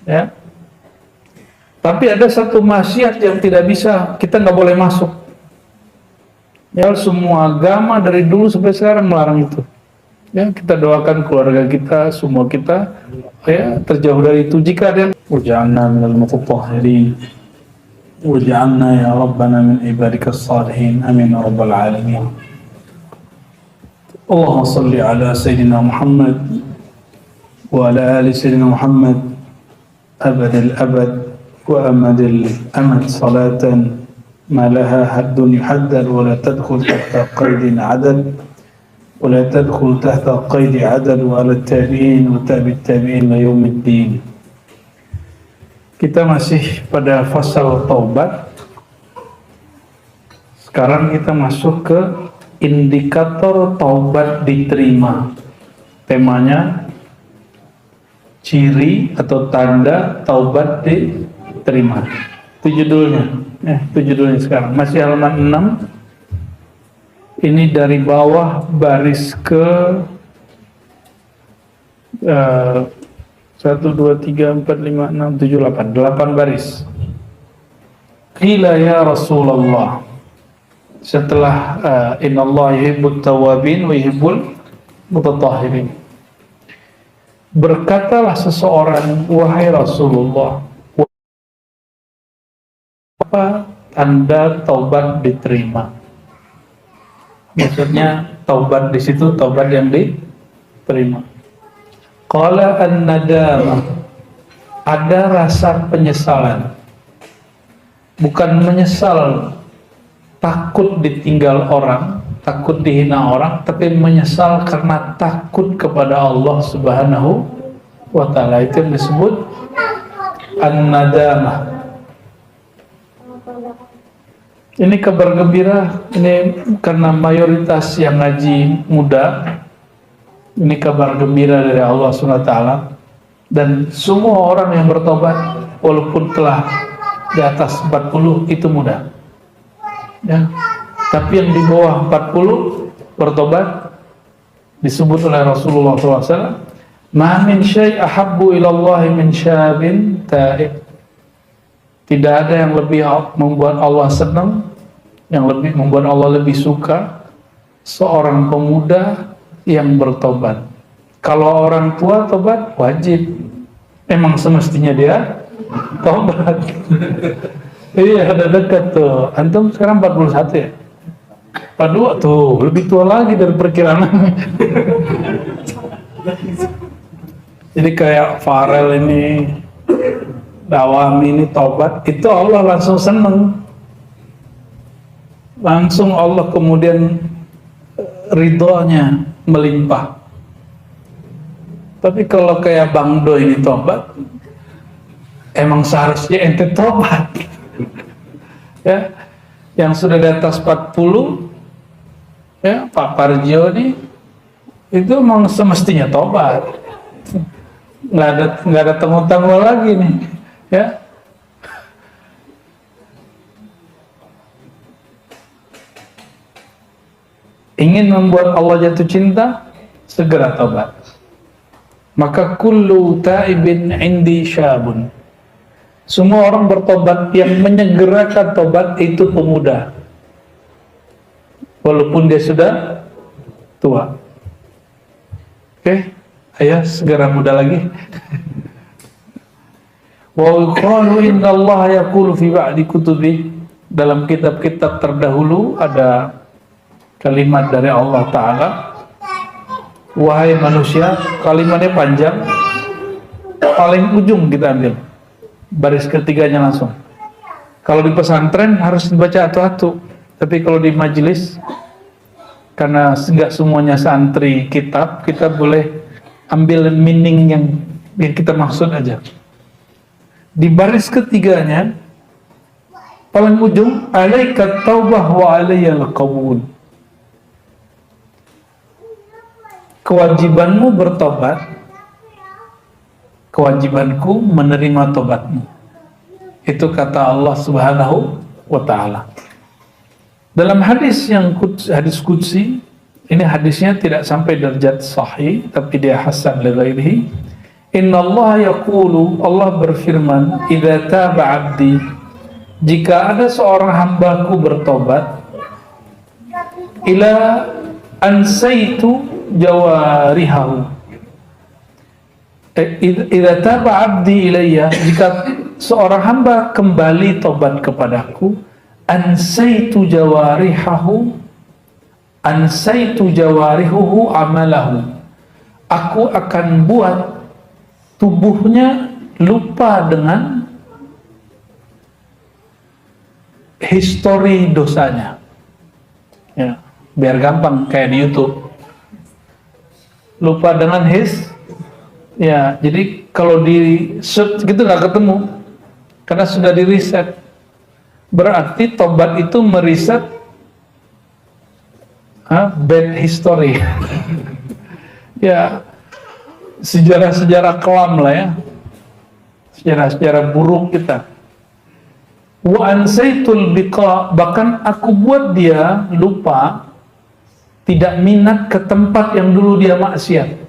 ya. Tapi ada satu maksiat yang tidak bisa, kita nggak boleh masuk. Ya, semua agama dari dulu sampai sekarang melarang itu. Ya, kita doakan keluarga kita, semua kita ya terjauh dari itu. Jika ada yang waj'alna minal mutahhirin waj'alna ya rabbana min ibadikas salihin amin ya rabbal alamin. Allahumma salli ala sayyidina Muhammad wa ala ali sayyidina Muhammad abadal abad wa amadil amad salatan ma laha haddun yuhaddad wa la tadkhul tahta qaidin adad wa la tadkhul tahta qaidi adad wa ala tabi'in wa tabi'it tabi'in la yaumiddin. Kita masih pada fasal taubat. Sekarang kita masuk ke indikator taubat diterima. Temanya ciri atau tanda taubat diterima. Itu judulnya. Itu judulnya sekarang. Masih halaman 6. Ini dari bawah baris ke 1, 2, 3, 4, 5, 6, 7, 8 baris. Qila ya Rasulullah, setelah innallaha yuhibbut tawwabin wa yuhibbul mutatahhirin, berkatalah seseorang, wahai Rasulullah, apa tanda taubat diterima? Maksudnya taubat di situ taubat yang diterima. Qala an-nadama, ada rasa penyesalan. Bukan menyesal takut ditinggal orang, takut dihina orang, tapi menyesal karena takut kepada Allah Subhanahu wa ta'ala. Itu yang disebut an-nadama. Ini kabar gembira, ini karena mayoritas yang ngaji muda. Ini kabar gembira dari Allah SWT, dan semua orang yang bertobat walaupun telah di atas 40 itu mudah ya. Tapi yang di bawah 40 bertobat disebut oleh Rasulullah SAW, ma min syai' ahabbu ilallahi min syabin ta'ib. Tidak ada yang lebih membuat Allah senang, yang lebih membuat Allah lebih suka, seorang pemuda yang bertobat. Kalau orang tua tobat wajib, emang semestinya dia tobat. Iya, ada dekat tuh. Antum sekarang 41 ya? 42 tuh, lebih tua lagi dari perkiraan. Jadi kayak Farel ini, Dawami ini tobat, itu Allah langsung seneng. Langsung Allah kemudian ridhonya melimpah. Tapi kalau kayak Bang Do ini tobat, emang seharusnya ente tobat. Ya, yang sudah di atas 40, ya Pak Parjo ini, itu emang semestinya tobat. Nggak ada tanggung-tanggung lagi nih, ya. Ingin membuat Allah jatuh cinta, segera tobat. Maka kullu ta'ibin indi syabun. Semua orang bertobat, yang menyegerakan tobat itu pemuda, walaupun dia sudah tua. Oke, ayo segera muda lagi. Wa qalu innallaha yaqulu fi ba'di kutubi, dalam kitab-kitab terdahulu ada kalimat dari Allah Ta'ala, wahai manusia, kalimatnya panjang, paling ujung kita ambil, baris ketiganya langsung. Kalau di pesantren harus dibaca atu-atu, tapi kalau di majelis, karena enggak semuanya santri kitab, kita boleh ambil meaning yang kita maksud aja. Di baris ketiganya, paling ujung, alaika taubah wa alaiyal qabul. Kewajibanmu bertobat, kewajibanku menerima tobatmu. Itu kata Allah Subhanahu wa ta'ala. Dalam hadis yang hadis qudsi, ini hadisnya tidak sampai derajat sahih, tapi dia hasan li ghairihi. Innallaha yaqulu, Allah berfirman, idza taba 'abdi, jika ada seorang hambaku bertobat, ila ansaitu jawarihahu, idza taba 'abdi ilayya, jika seorang hamba kembali tobat kepadaku, ansaitu jawarihuhu amalahu, aku akan buat tubuhnya lupa dengan histori dosanya. Ya, biar gampang kayak di YouTube. Lupa dengan ya, jadi kalau di search gitu nggak ketemu karena sudah di reset. Berarti tobat itu meriset bad history. Ya, sejarah-sejarah kelam lah ya, sejarah-sejarah buruk kita. Wa ansaitul biqa, bahkan aku buat dia lupa, tidak minat ke tempat yang dulu dia maksiat.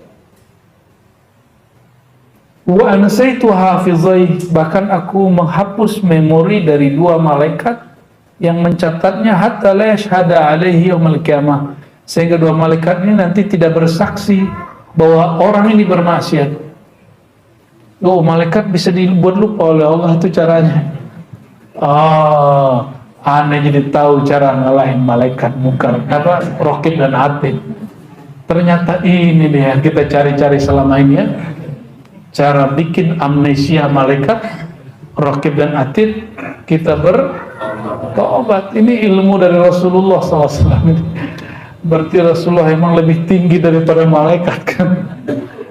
Wa ansaitu hafizai, bahkan aku menghapus memori dari dua malaikat yang mencatatnya, hatta la yashhada alaihi yaumil qiyamah, sehingga dua malaikat ini nanti tidak bersaksi bahwa orang ini bermaksiat. Oh, malaikat bisa dibuat lupa oleh Allah, itu caranya. Oh, aneh jadi tahu cara ngalahin malaikat mungkar, Raqib dan Atid. Ternyata ini dia yang kita cari-cari selama ini ya, cara bikin amnesia malaikat Raqib dan Atid, kita bertobat. Ini ilmu dari Rasulullah SAW. Berarti Rasulullah emang lebih tinggi daripada malaikat kan?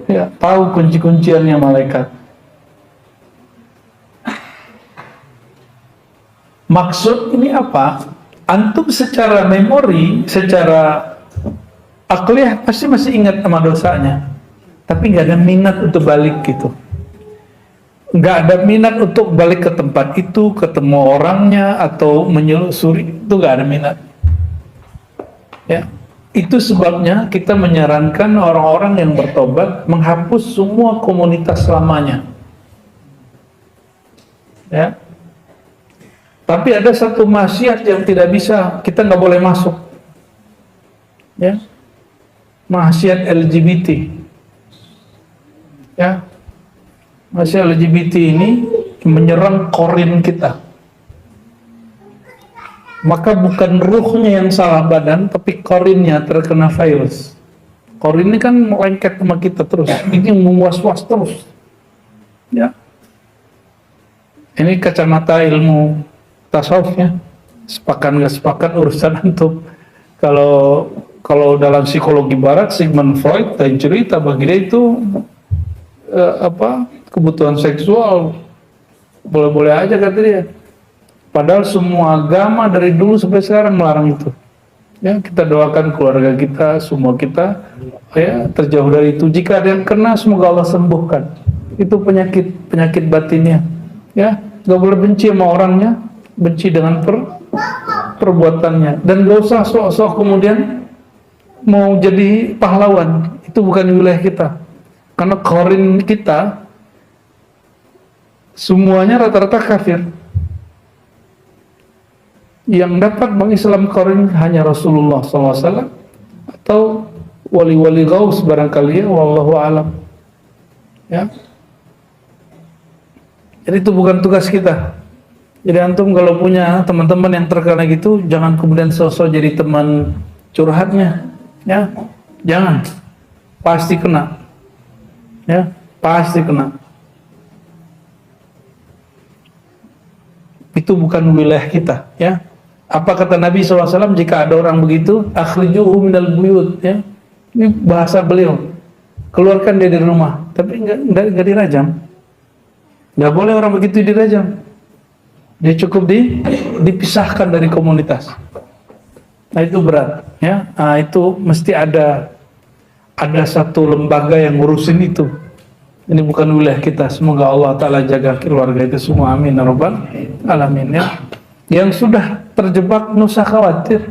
Ya, tahu kunci-kunciannya malaikat. Maksud ini apa? Antum secara memori, secara akliyah pasti masih ingat sama dosanya, tapi nggak ada minat untuk balik gitu. Nggak ada minat untuk balik ke tempat itu, ketemu orangnya atau menyelusuri, itu nggak ada minat. Ya. Itu sebabnya kita menyarankan orang-orang yang bertobat menghapus semua komunitas lamanya. Ya. Tapi ada satu maksiat yang tidak bisa, kita nggak boleh masuk. Ya. Maksiat LGBT. Ya. Maksiat LGBT ini menyerang korin kita. Maka bukan ruhnya yang salah badan, tapi korinnya terkena virus. Korin ini kan melengket sama kita terus, ini memuas-was terus. Ya, ini kacamata ilmu tasawuf ya. Sepakat nggak sepakat urusan antum. Kalau dalam psikologi barat, Sigmund Freud dan cerita bagi dia itu kebutuhan seksual boleh-boleh aja kata dia. Padahal semua agama dari dulu sampai sekarang melarang itu. Ya, kita doakan keluarga kita, semua kita ya terjauh dari itu. Jika ada yang kena, semoga Allah sembuhkan. Itu penyakit batinnya. Ya, nggak boleh benci sama orangnya, benci dengan perbuatannya. Dan nggak usah sok-sok kemudian mau jadi pahlawan. Itu bukan wilayah kita. Karena korin kita semuanya rata-rata kafir. Yang dapat mengislam korin hanya Rasulullah SAW atau wali-wali gaus barangkali ya, wallahu alam. Ya. Jadi itu bukan tugas kita. Jadi antum kalau punya teman-teman yang terkena gitu, jangan kemudian sosok jadi teman curhatnya. Ya, jangan. Pasti kena. Ya, pasti kena. Itu bukan wilayah kita. Ya. Apa kata Nabi SAW jika ada orang begitu, akhrijuhu minal buyut, ya. Ini bahasa beliau, keluarkan dia dari rumah, tapi enggak dirajam. Enggak boleh orang begitu dirajam. Dia cukup dipisahkan dari komunitas. Nah itu berat, ya. Nah, itu mesti ada satu lembaga yang ngurusin itu. Ini bukan wilayah kita. Semoga Allah Ta'ala jaga keluarga itu semua, amin ya rabbal alamin, ya. Yang sudah terjebak, nggak usah khawatir,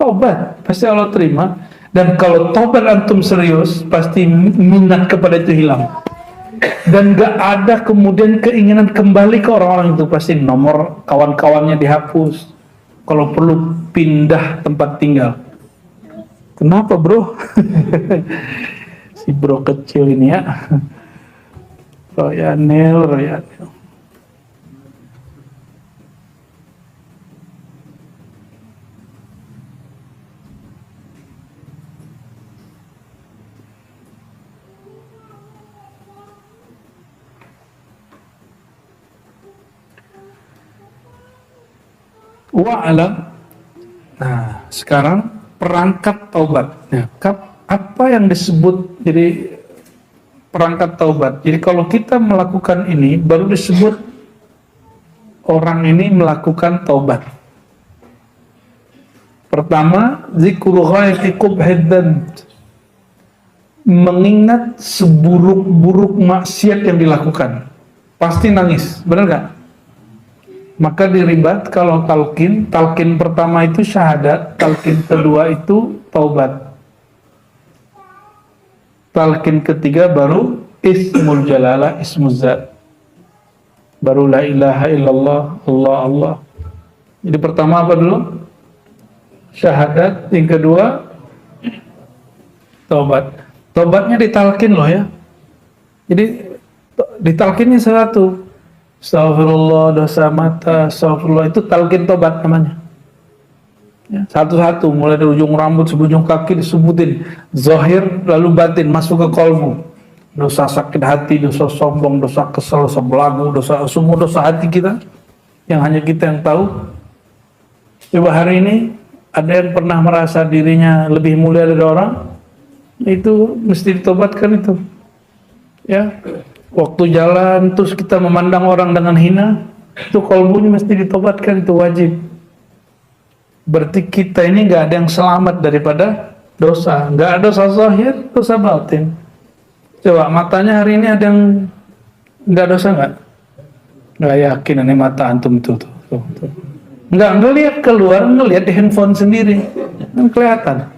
tobat pasti Allah terima. Dan kalau tobat antum serius, pasti minat kepada itu hilang. dan gak ada kemudian keinginan kembali ke orang-orang itu. Pasti nomor kawan-kawannya dihapus, kalau perlu pindah tempat tinggal. Kenapa bro? Si bro kecil ini ya, Royanel. Wa'alam. Nah, sekarang perangkat taubat. Nah, apa yang disebut jadi perangkat taubat? Jadi kalau kita melakukan ini, baru disebut orang ini melakukan taubat. Pertama, zikru ghayati qubhid dzanb, mengingat seburuk-buruk maksiat yang dilakukan. Pasti nangis, benar gak? Maka diribat kalau talqin pertama itu syahadat, talqin kedua itu taubat, talqin ketiga baru ismul jalalah, ismul zat, baru la ilaha illallah, Allah Allah. Jadi pertama apa dulu? Syahadat, yang kedua taubat. Taubatnya ditalqin loh ya. Jadi ditalqinnya satu. Astagfirullah, dosa mata, astagfirullah, itu talqin tobat namanya ya, satu-satu, mulai dari ujung rambut sampai ujung kaki disebutin, zahir lalu batin, masuk ke kolbu. Dosa sakit hati, dosa sombong, dosa kesel, dosa belagu, semua dosa hati kita yang hanya kita yang tahu. Coba hari ini ada yang pernah merasa dirinya lebih mulia dari orang, itu mesti ditobatkan itu ya. Waktu jalan terus kita memandang orang dengan hina, itu kolbunya mesti ditobatkan, itu wajib. Berarti kita ini gak ada yang selamat daripada dosa. Gak ada dosa zahir, dosa batin. Coba matanya hari ini ada yang gak dosa gak? Gak yakin ini mata antum tuh. Gak ngelihat keluar, ngelihat di handphone sendiri, kan kelihatan.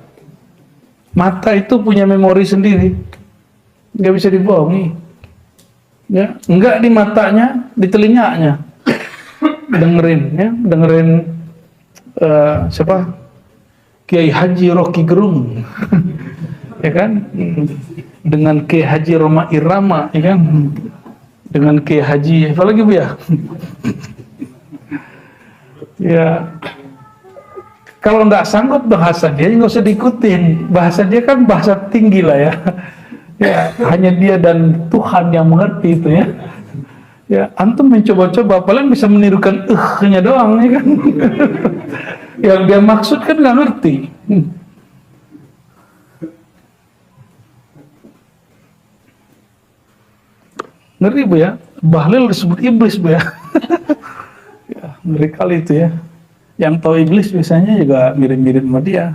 Mata itu punya memori sendiri, gak bisa dibohongi. Ya, enggak di matanya, di telinganya dengerin siapa, Kiai Haji Rocky Gerung ya kan, dengan Kiai Haji Roma Irama ya kan, dengan Kiai Haji apa lagi bu ya ya, kalau enggak sanggup bahasa dia nggak usah diikutin, bahasa dia kan bahasa tinggi lah ya. Ya, hanya dia dan Tuhan yang mengerti itu ya. Ya, antum mencoba-coba, paling bisa menirukan nya doang ya kan. Yang dia maksud kan nggak ngerti. Ngeri bu ya, Bahlil disebut iblis bu ya. Ya, ngeri kali itu ya. Yang tahu iblis biasanya juga mirip-mirip sama dia.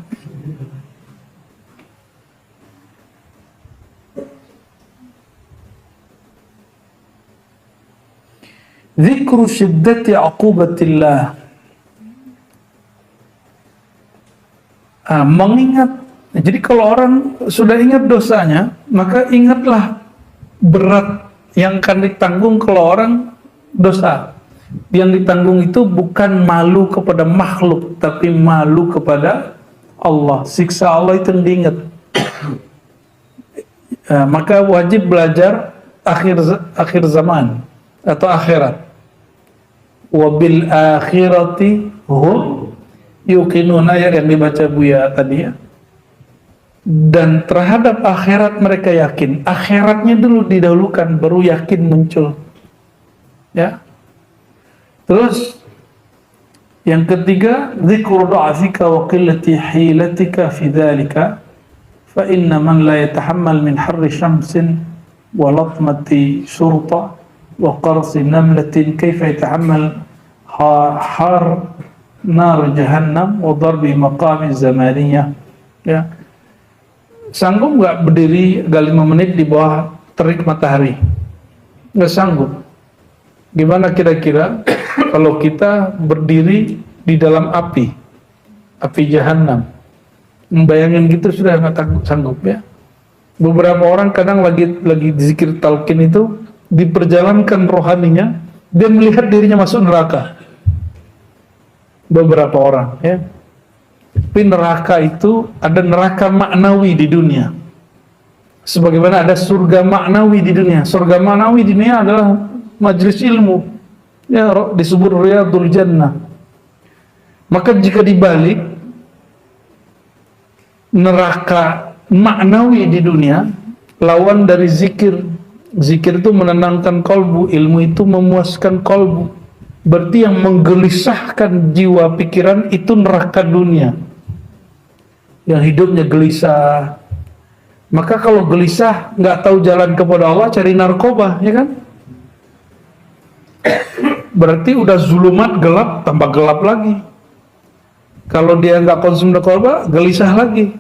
Zikru syiddati uqubatillah. Mengingat. Jadi kalau orang sudah ingat dosanya, maka ingatlah berat yang akan ditanggung kalau orang dosa. Yang ditanggung itu bukan malu kepada makhluk, tapi malu kepada Allah. Siksa Allah itu diingat. Maka wajib belajar akhir zaman atau akhirat. Wabil akhirati hum yuqinun, ayat yang dibaca Buya tadi ya. Dan terhadap akhirat mereka yakin. Akhiratnya dulu didahulukan, baru yakin muncul. Ya. Terus yang ketiga, dzikru dha'fika wa qillati hilatika fi dzalika fa inna man la yatahammal min harri syamsin wa latmati syurta wa qarsi namlatin kaifa yatahammal har nar jahannam wa darbi maqami zamaniyah. Ya. Sanggup nggak berdiri 5 menit di bawah terik matahari? Nggak sanggup. Gimana kira-kira kalau kita berdiri di dalam api jahannam? Membayangin gitu sudah nggak sanggup ya. Beberapa orang kadang lagi zikir talqin itu diperjalankan rohaninya, dia melihat dirinya masuk neraka. Beberapa orang, ya. Tapi neraka itu ada neraka maknawi di dunia. Sebagaimana ada surga maknawi di dunia. Surga maknawi di dunia adalah majelis ilmu. Ya, disebut Riyadul Jannah. Maka jika dibalik, neraka maknawi di dunia lawan dari zikir. Zikir itu menenangkan kolbu, ilmu itu memuaskan kolbu. Berarti yang menggelisahkan jiwa pikiran itu neraka dunia. Yang hidupnya gelisah. Maka kalau gelisah, nggak tahu jalan kepada Allah, cari narkoba, ya kan? Berarti udah zulumat gelap, tambah gelap lagi. Kalau dia nggak konsumsi narkoba, gelisah lagi.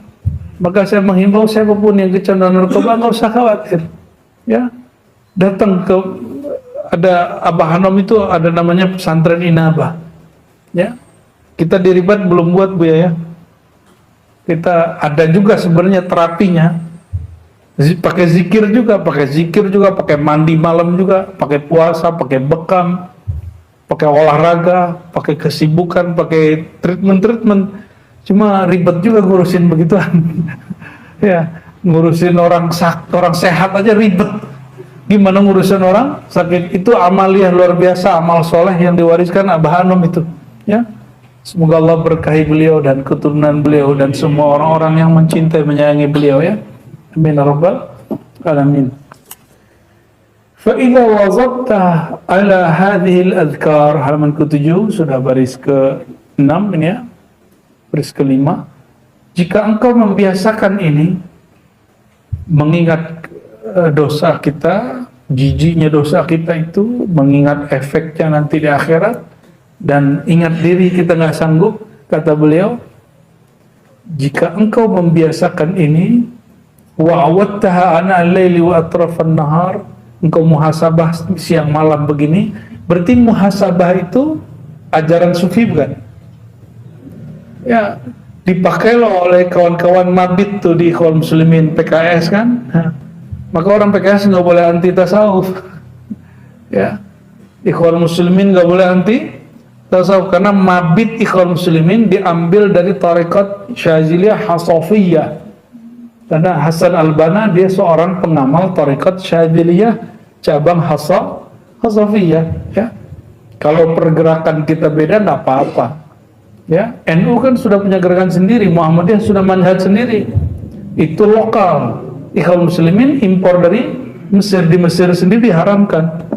Maka saya menghimbau siapapun yang kecanduan narkoba nggak usah khawatir, ya. Datang ke ada Abah Hanom itu ada namanya pesantren Inabah, ya. Kita di Ribat belum buat Bu ya. Kita ada juga sebenarnya terapinya, pakai zikir juga, pakai mandi malam juga, pakai puasa, pakai bekam, pakai olahraga, pakai kesibukan, pakai treatment. Cuma ribet juga ngurusin begituan. Ya, ngurusin orang sehat aja ribet. Gimana ngurusin orang sakit? Itu amaliyah luar biasa, amal soleh yang diwariskan Abah Hanom itu, ya. Semoga Allah berkahi beliau dan keturunan beliau dan semua orang-orang yang mencintai menyayangi beliau, ya. Amin ya rabbal alamin. Fa idza wazabta ala hadhihi al-adhkar, halaman ke-7 sudah baris ke-6 ini, ya. Baris ke-5. Jika engkau membiasakan ini, mengingat dosa kita, jijiknya dosa kita itu, mengingat efeknya nanti di akhirat, dan ingat diri kita nggak sanggup, kata beliau, jika engkau membiasakan ini, wa awattaha ana al-laili wa atrafan nahar, engkau muhasabah siang malam begini, berarti muhasabah itu ajaran sufi bukan? Ya, dipakai loh oleh kawan-kawan mabit tuh di Ikhwan Muslimin PKS kan. Maka orang PKS nggak boleh anti tasawuf, ya. Ikhwan Muslimin nggak boleh anti tasawuf karena mabit Ikhwan Muslimin diambil dari tarekat Syaziliyah Hasafiyah. Karena Hasan Al-Banna dia seorang pengamal tarekat Syaziliyah cabang Hasafiyah, ya. Kalau pergerakan kita beda nggak apa-apa, ya. NU kan sudah punya gerakan sendiri, Muhammadiyah sudah manhaj sendiri, itu lokal. Ikhwan Muslimin impor dari Mesir, di Mesir sendiri diharamkan,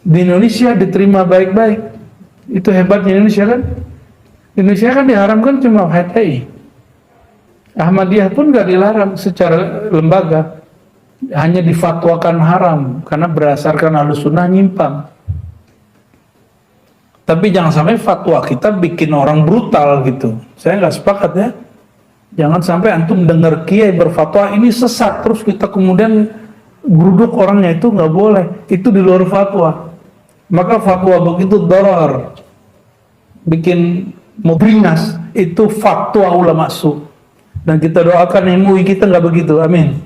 di Indonesia diterima baik-baik. Itu hebatnya Indonesia kan. Indonesia kan diharamkan cuma HTI, Ahmadiyah pun gak dilarang secara lembaga, hanya difatwakan haram karena berdasarkan Ahlussunnah nyimpang. Tapi jangan sampai fatwa kita bikin orang brutal gitu, saya nggak sepakat, ya. Jangan sampai antum dengar kiai berfatwa ini sesat, terus kita kemudian geruduk orangnya, itu nggak boleh, itu di luar fatwa. Maka fatwa begitu darar, bikin mau beringas, itu fatwa ulama su. Dan kita doakan MUI kita nggak begitu, amin.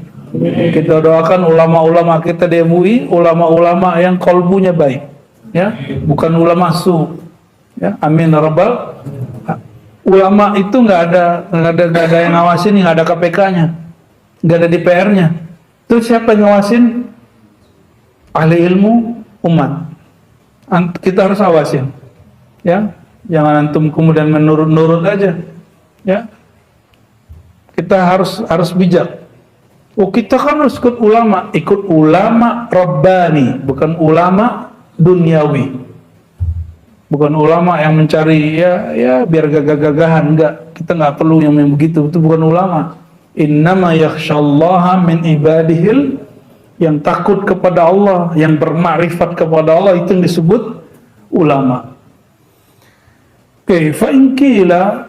Kita doakan ulama-ulama kita di MUI, ulama-ulama yang kolbunya baik, ya, bukan ulama su, ya, amin ya rabbal. Ulama itu nggak ada yang ngawasin, nggak ada KPK-nya, nggak ada DPR-nya. Terus siapa yang ngawasin? Ahli ilmu umat. Kita harus awasin, ya. Jangan antum kemudian menurut-nurut aja, ya. Kita harus bijak. Oh, kita kan harus ikut ulama Rabbani, bukan ulama duniawi. Bukan ulama yang mencari ya biar gagah-gagahan, enggak. Kita nggak perlu yang begitu. Itu bukan ulama. Innama yakhsyallaha min ibadihil, yang takut kepada Allah, yang bermakrifat kepada Allah, itu yang disebut ulama. Oke, fa in qila,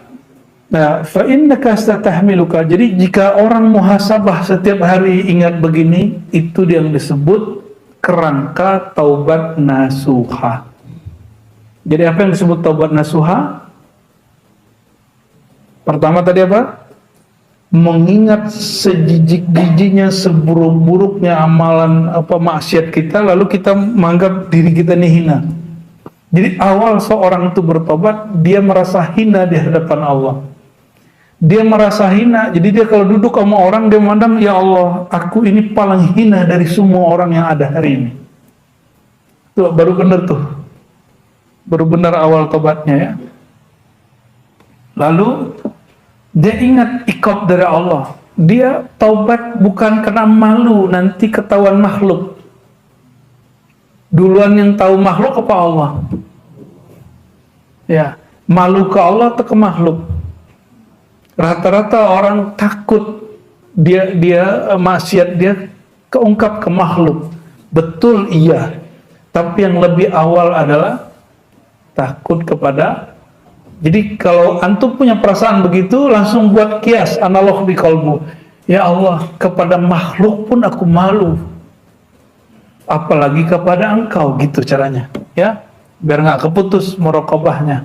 nah, fa innaka statahmiluka. Jadi jika orang muhasabah setiap hari ingat begini, itu yang disebut kerangka taubat nasuha. Jadi apa yang disebut taubat nasuha? Pertama tadi apa? mengingat sejijik-jijiknya, seburuk-buruknya amalan maksiat kita, lalu kita menganggap diri kita ini hina. Jadi awal seorang itu bertobat, dia merasa hina di hadapan Allah. Dia merasa hina, jadi dia kalau duduk sama orang, dia memandang, ya Allah, aku ini paling hina dari semua orang yang ada hari ini. Tuh, baru benar tuh. Baru benar awal tobatnya ya. Lalu dia ingat iqab dari Allah. Dia taubat bukan karena malu nanti ketahuan makhluk. Duluan yang tahu makhluk apa Allah? Ya, malu ke Allah atau ke makhluk? Rata-rata orang takut dia maksiat dia keungkap ke makhluk. Betul iya. Tapi yang lebih awal adalah takut kepada. Jadi kalau antum punya perasaan begitu, langsung buat kias, analog di kalbu. Ya Allah, kepada makhluk pun aku malu, apalagi kepada engkau, gitu caranya. Ya, biar nggak keputus muraqabahnya.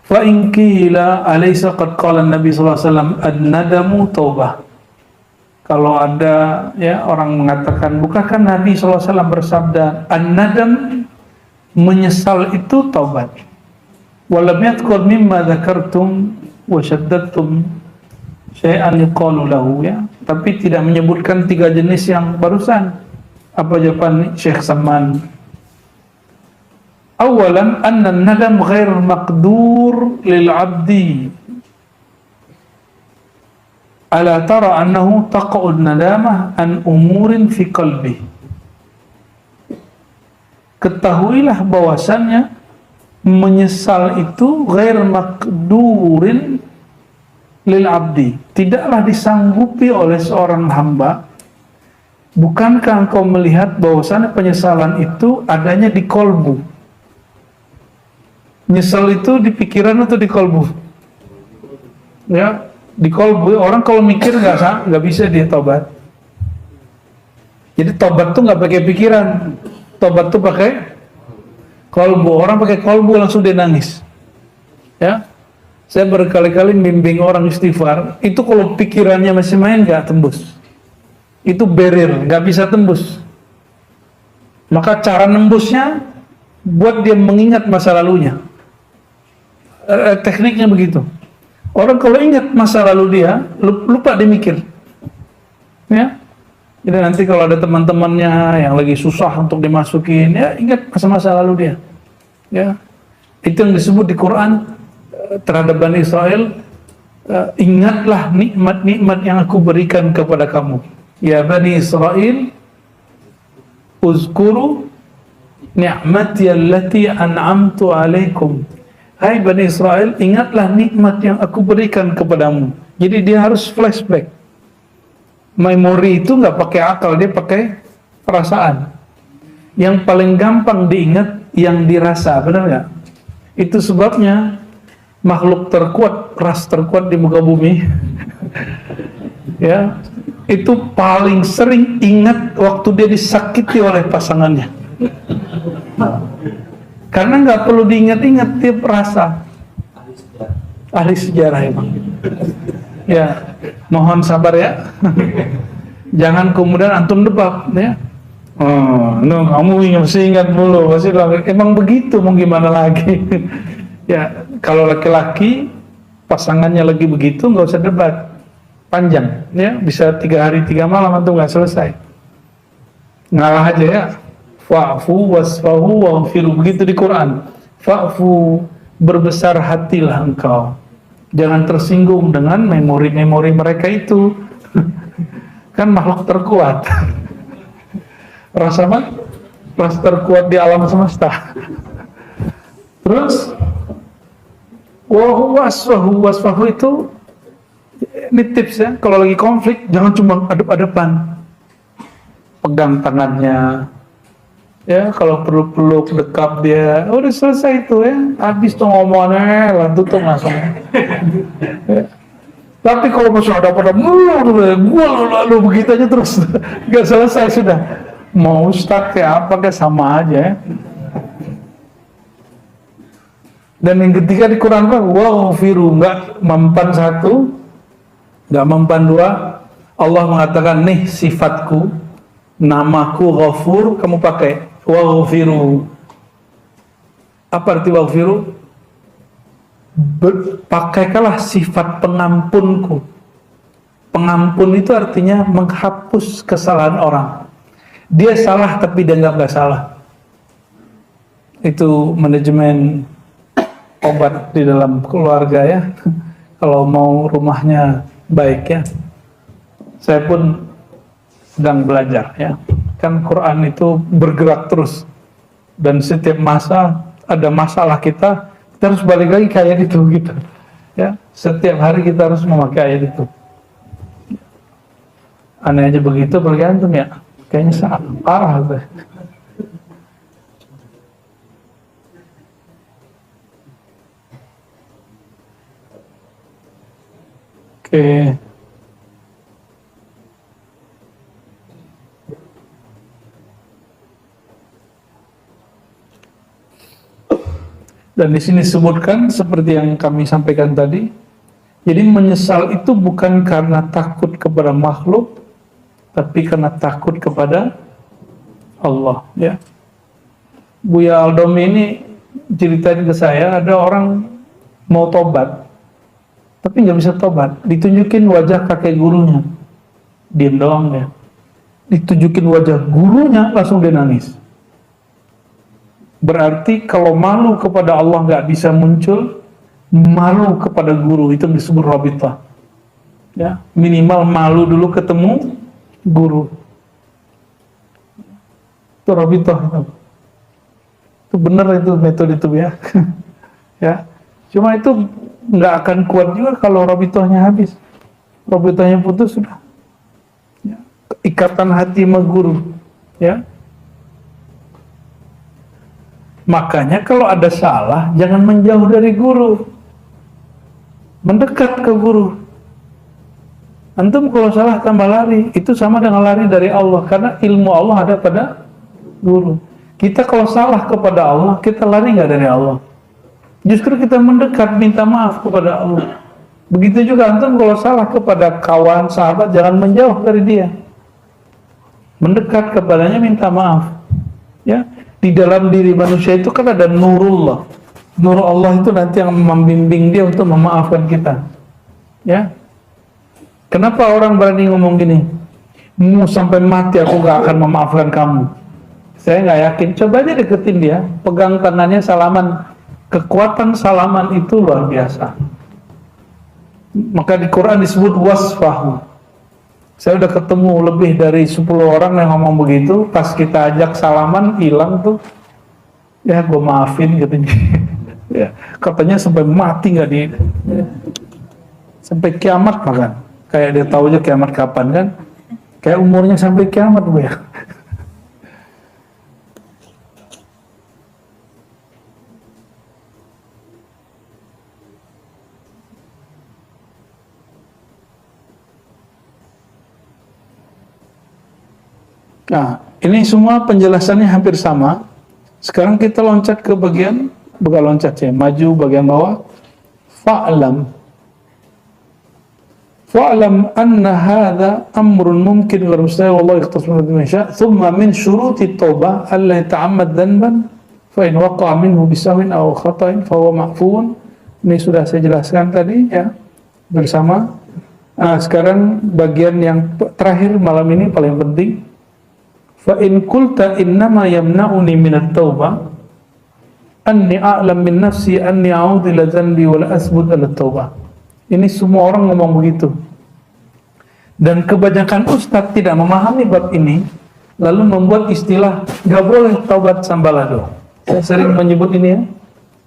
Fa in qila alaysa qad qala Nabi sallallahu alaihi wasallam an-nadamu taubah. Kalau ada ya orang mengatakan, bukankah Nabi sallallahu alaihi wasallam bersabda, an-nadam, menyesal itu taubat. Walam yadhkur mimma dzakartum wa syaddatum syai'an yuqalu lahu, ya. Tapi tidak menyebutkan 3 jenis yang barusan. Apa jawaban Syekh Saman? Awalan anna an-nadam ghair maqdur lil 'abdi. Ala tara annahu taqa'u an-nadamah an umurin fi qalbihi. Ketahuilah bahwasannya menyesal itu ghair maqdurin lil abdi, tidaklah disanggupi oleh seorang hamba. Bukankah engkau melihat bahwasannya penyesalan itu adanya di kolbu? Nyesal itu di pikiran atau di kolbu? Ya, di kolbu. Orang kalau mikir nggak bisa dia tobat. Jadi tobat tuh nggak pakai pikiran. Tobat tuh pakai kolbu. Orang pakai kolbu langsung dia nangis. Ya, saya berkali-kali bimbing orang istighfar. Itu kalau pikirannya masih main nggak tembus. Itu barrier, nggak bisa tembus. Maka cara nembusnya buat dia mengingat masa lalunya. Tekniknya begitu. Orang kalau ingat masa lalu dia, lupa dia mikir. Ya. Jadi nanti kalau ada teman-temannya yang lagi susah untuk dimasukin, ya ingat masa-masa lalu dia. Ya, itu yang disebut di Quran terhadap Bani Israel. Ingatlah nikmat-nikmat yang aku berikan kepada kamu. Ya Bani Israel, uzkuru ni'mati allati an'amtu alaikum. Hai Bani Israel, ingatlah nikmat yang aku berikan kepadamu. Jadi dia harus flashback. Memori itu nggak pakai akal, dia pakai perasaan. Yang paling gampang diingat yang dirasa, benar nggak? Itu sebabnya makhluk terkuat, ras terkuat di muka bumi, ya, itu paling sering ingat waktu dia disakiti oleh pasangannya. Karena nggak perlu diingat-ingat, dia perasa. Ahli sejarah emang. Ya, mohon sabar ya. Jangan kemudian antum debat ya. Oh, no, kamu mesti ingat dulu. Emang begitu, mau gimana lagi? Ya, kalau laki-laki pasangannya lagi begitu, nggak usah debat. Panjang, ya, bisa 3 hari 3 malam antum nggak selesai. Ngalah aja ya. Fa'fu wasfahu waghfiru, begitu di Quran. Fa'fu, berbesar hatilah engkau. Jangan tersinggung dengan memori-memori mereka itu. Kan makhluk terkuat. Rasa terkuat di alam semesta. Terus wasfahu itu, ini tips ya, kalau lagi konflik jangan cuma adep-adepan. Pegang tangannya. Ya, kalau perlu peluk, dekap dia, udah selesai itu ya. Habis tuh ngomongannya, lanjut tuh langsung. Ya. Tapi kalau masih ada pada gue lalu begitu aja terus, nggak selesai sudah. Mau start kayak apa, kayak sama aja ya. Dan yang ketiga di Quran apa? Waghfiru, nggak mempan satu, nggak mempan dua. Allah mengatakan nih sifatku, namaku Ghafur, kamu pakai waghfiru. Apa arti waghfiru? Pakaikanlah sifat pengampunku. Pengampun itu artinya menghapus kesalahan orang. Dia salah tapi dia nggak salah. Itu manajemen obat di dalam keluarga ya. Kalau mau rumahnya baik ya. Saya pun sedang belajar ya. Kan Quran itu bergerak terus. Dan setiap masa ada masalah kita harus balik lagi ke ayat itu gitu. Ya, setiap hari kita harus memakai ayat itu. Aneh aja begitu bergantung ya. Kayaknya sangat parah tuh. Oke. Dan di sini disebutkan seperti yang kami sampaikan tadi. Jadi menyesal itu bukan karena takut kepada makhluk, tapi karena takut kepada Allah. Ya, Buya Aldomi ini ceritain ke saya, ada orang mau tobat, tapi nggak bisa tobat. Ditunjukin wajah kakek gurunya, diam doang ya. Ditunjukin wajah gurunya, langsung dia nangis. Berarti kalau malu kepada Allah nggak bisa muncul, malu kepada guru itu disebut rabithah. Ya, minimal malu dulu ketemu guru. Itu rabithah. Itu benar itu metode itu ya. Ya. Cuma itu nggak akan kuat juga kalau rabithahnya habis. Rabithahnya putus sudah. Ya. Ikatan hati sama guru. Ya. Makanya kalau ada salah, jangan menjauh dari guru. Mendekat ke guru. Antum kalau salah tambah lari, itu sama dengan lari dari Allah. Karena ilmu Allah ada pada guru. Kita kalau salah kepada Allah, kita lari nggak dari Allah. Justru kita mendekat, minta maaf kepada Allah. Begitu juga antum kalau salah kepada kawan, sahabat, jangan menjauh dari dia. Mendekat kepadanya, minta maaf. Ya. Di dalam diri manusia itu kan ada nurullah. Nur Allah itu nanti yang membimbing dia untuk memaafkan kita. Ya. Kenapa orang berani ngomong gini? Mau sampai mati aku gak akan memaafkan kamu. Saya nggak yakin. Coba aja deketin dia, pegang tangannya, salaman. Kekuatan salaman itu luar biasa. Maka di Quran disebut wasfahu. Saya udah ketemu lebih dari 10 orang yang ngomong begitu, pas kita ajak salaman hilang tuh, ya gue maafin katanya. Ya, katanya sampai mati nggak di, ya. Sampai kiamat bahkan, kayak dia tahu aja kiamat kapan kan, kayak umurnya sampai kiamat bu ya. Nah, ini semua penjelasannya hampir sama. Sekarang kita loncat ke bagian, bukan loncat ya, maju bagian bawah. Fa'lam anna hadha amrun mumkin wa mustahil wallahu yakhtassu bima yasha. Thumma min syuruti taubah alla yata'ammad dhanban fa in waqa'a minhu bisahwin aw khata'in fa huwa ma'fun. Ini sudah saya jelaskan tadi ya bersama. Nah, sekarang bagian yang terakhir malam ini paling penting. Fa in qulta innama yamna'uni min at-taubah anni a'lam min nafsi anni a'udzu ila dhanbi wa la asbut ala taubah. Ini semua orang ngomong begitu. Dan kebanyakan ustadz tidak memahami bab ini, lalu membuat istilah gak boleh taubat sambalado. Saya sering menyebut ini ya.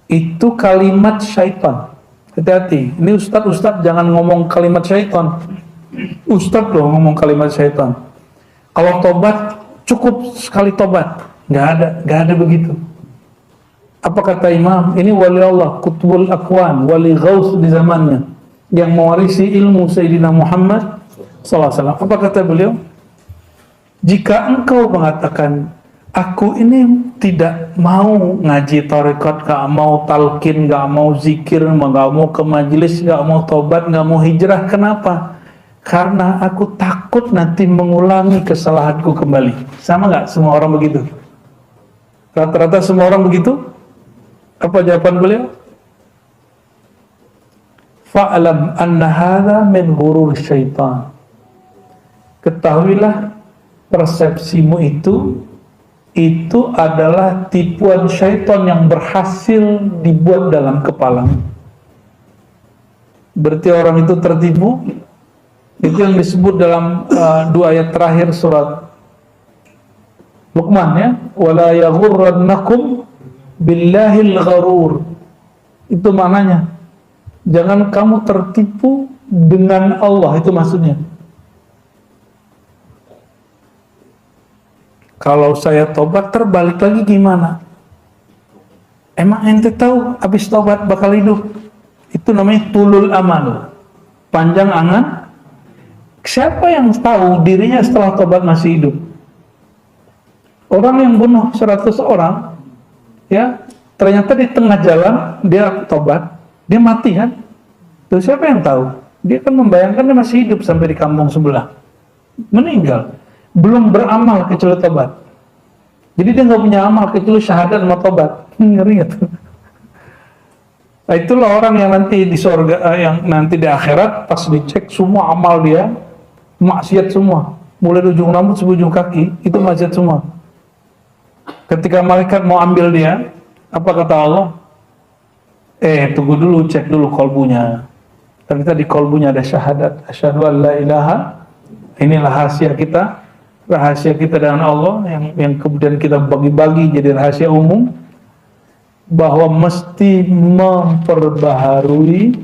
Itu kalimat syaitan. Hati-hati. Ini ustadz jangan ngomong kalimat syaitan. Ustadz loh ngomong kalimat syaitan. Kalau tobat cukup sekali tobat, nggak ada begitu. Apa kata Imam? Ini wali Allah, Qutbul Akwan, wali Ghaus di zamannya, yang mewarisi ilmu Sayyidina Muhammad SAW. Apa kata beliau? Jika engkau mengatakan Aku ini tidak mau ngaji tarekat, gak mau talqin, gak mau zikir, gak mau ke majelis, gak mau tobat, gak mau hijrah. Kenapa? Karena aku takut nanti mengulangi kesalahanku kembali. Sama gak semua orang begitu? Rata-rata semua orang begitu? Apa jawaban beliau? Fa'lam anna hadha min ghurur syaitan. Ketahuilah persepsimu itu adalah tipuan syaitan yang berhasil dibuat dalam kepalamu. Berarti orang itu tertipu. Itu yang disebut dalam dua ayat terakhir surat Luqman, ya, wala yaghurrannakum billahil gharur. Itu maknanya, jangan kamu tertipu dengan Allah, itu maksudnya. Kalau saya tobat terbalik lagi gimana? Emang ente tahu habis tobat bakal hidup? Itu namanya tulul amal, panjang angan. Siapa yang tahu dirinya setelah tobat masih hidup? Orang yang bunuh 100 orang, ya, ternyata di tengah jalan dia tobat, dia mati kan? Terus siapa yang tahu? Dia kan membayangkan dia masih hidup sampai di kampung sebelah, meninggal, belum beramal kecuali tobat. Jadi dia nggak punya amal kecuali syahadat sama tobat. Ngeri gitu. Nah, itulah orang yang nanti di surga, yang nanti di akhirat pas dicek semua amal dia maksiat semua, mulai ujung rambut sampai ujung kaki itu maksiat semua. Ketika malaikat mau ambil dia, apa kata Allah? Tunggu dulu, cek dulu kolbunya. Ternyata di kolbunya ada syahadat, asyhadu an la ilaha. Inilah rahasia kita dengan Allah yang kemudian kita bagi-bagi jadi rahasia umum, bahwa mesti memperbaharui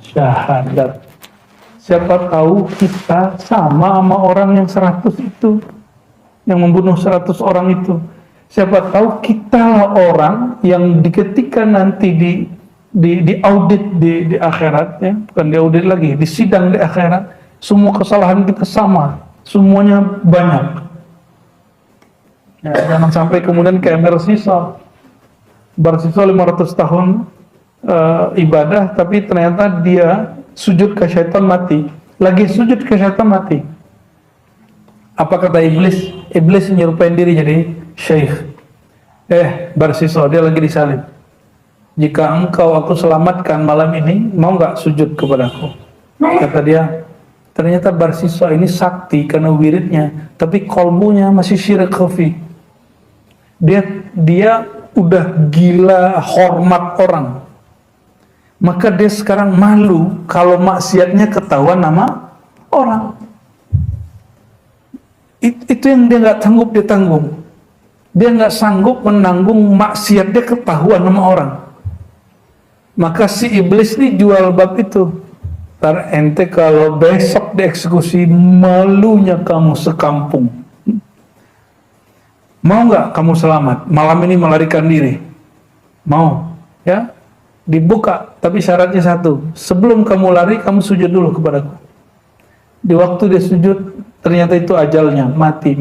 syahadat. Siapa tahu kita sama orang yang 100 itu, yang membunuh 100 orang itu. Siapa tahu kita lah orang yang ketika nanti di audit di akhirat, ya, bukan di audit lagi, di sidang di akhirat, semua kesalahan kita sama, semuanya banyak. Ya, jangan sampai kemudian kayak bersisa 500 tahun ibadah, tapi ternyata dia sujud ke syaitan mati. Lagi sujud ke syaitan mati. Apa kata iblis? Iblis nyerupain diri jadi syekh. Bersisa, dia lagi disalib. Jika engkau aku selamatkan malam ini, mau nggak sujud kepadaku? Kata dia, ternyata bersisa ini sakti karena wiridnya, tapi kolbunya masih syirik khafi. Dia udah gila hormat orang. Maka dia sekarang malu kalau maksiatnya ketahuan nama orang. Itu yang dia nggak sanggup dia tanggung. Dia nggak sanggup menanggung maksiat dia ketahuan nama orang. Maka si iblis ini jual bab itu. Ntar ente kalau besok dieksekusi, malunya kamu sekampung. Mau nggak kamu selamat? Malam ini melarikan diri. Mau, ya? Dibuka, tapi syaratnya satu. Sebelum kamu lari, kamu sujud dulu kepadaku. Di waktu dia sujud, ternyata itu ajalnya, mati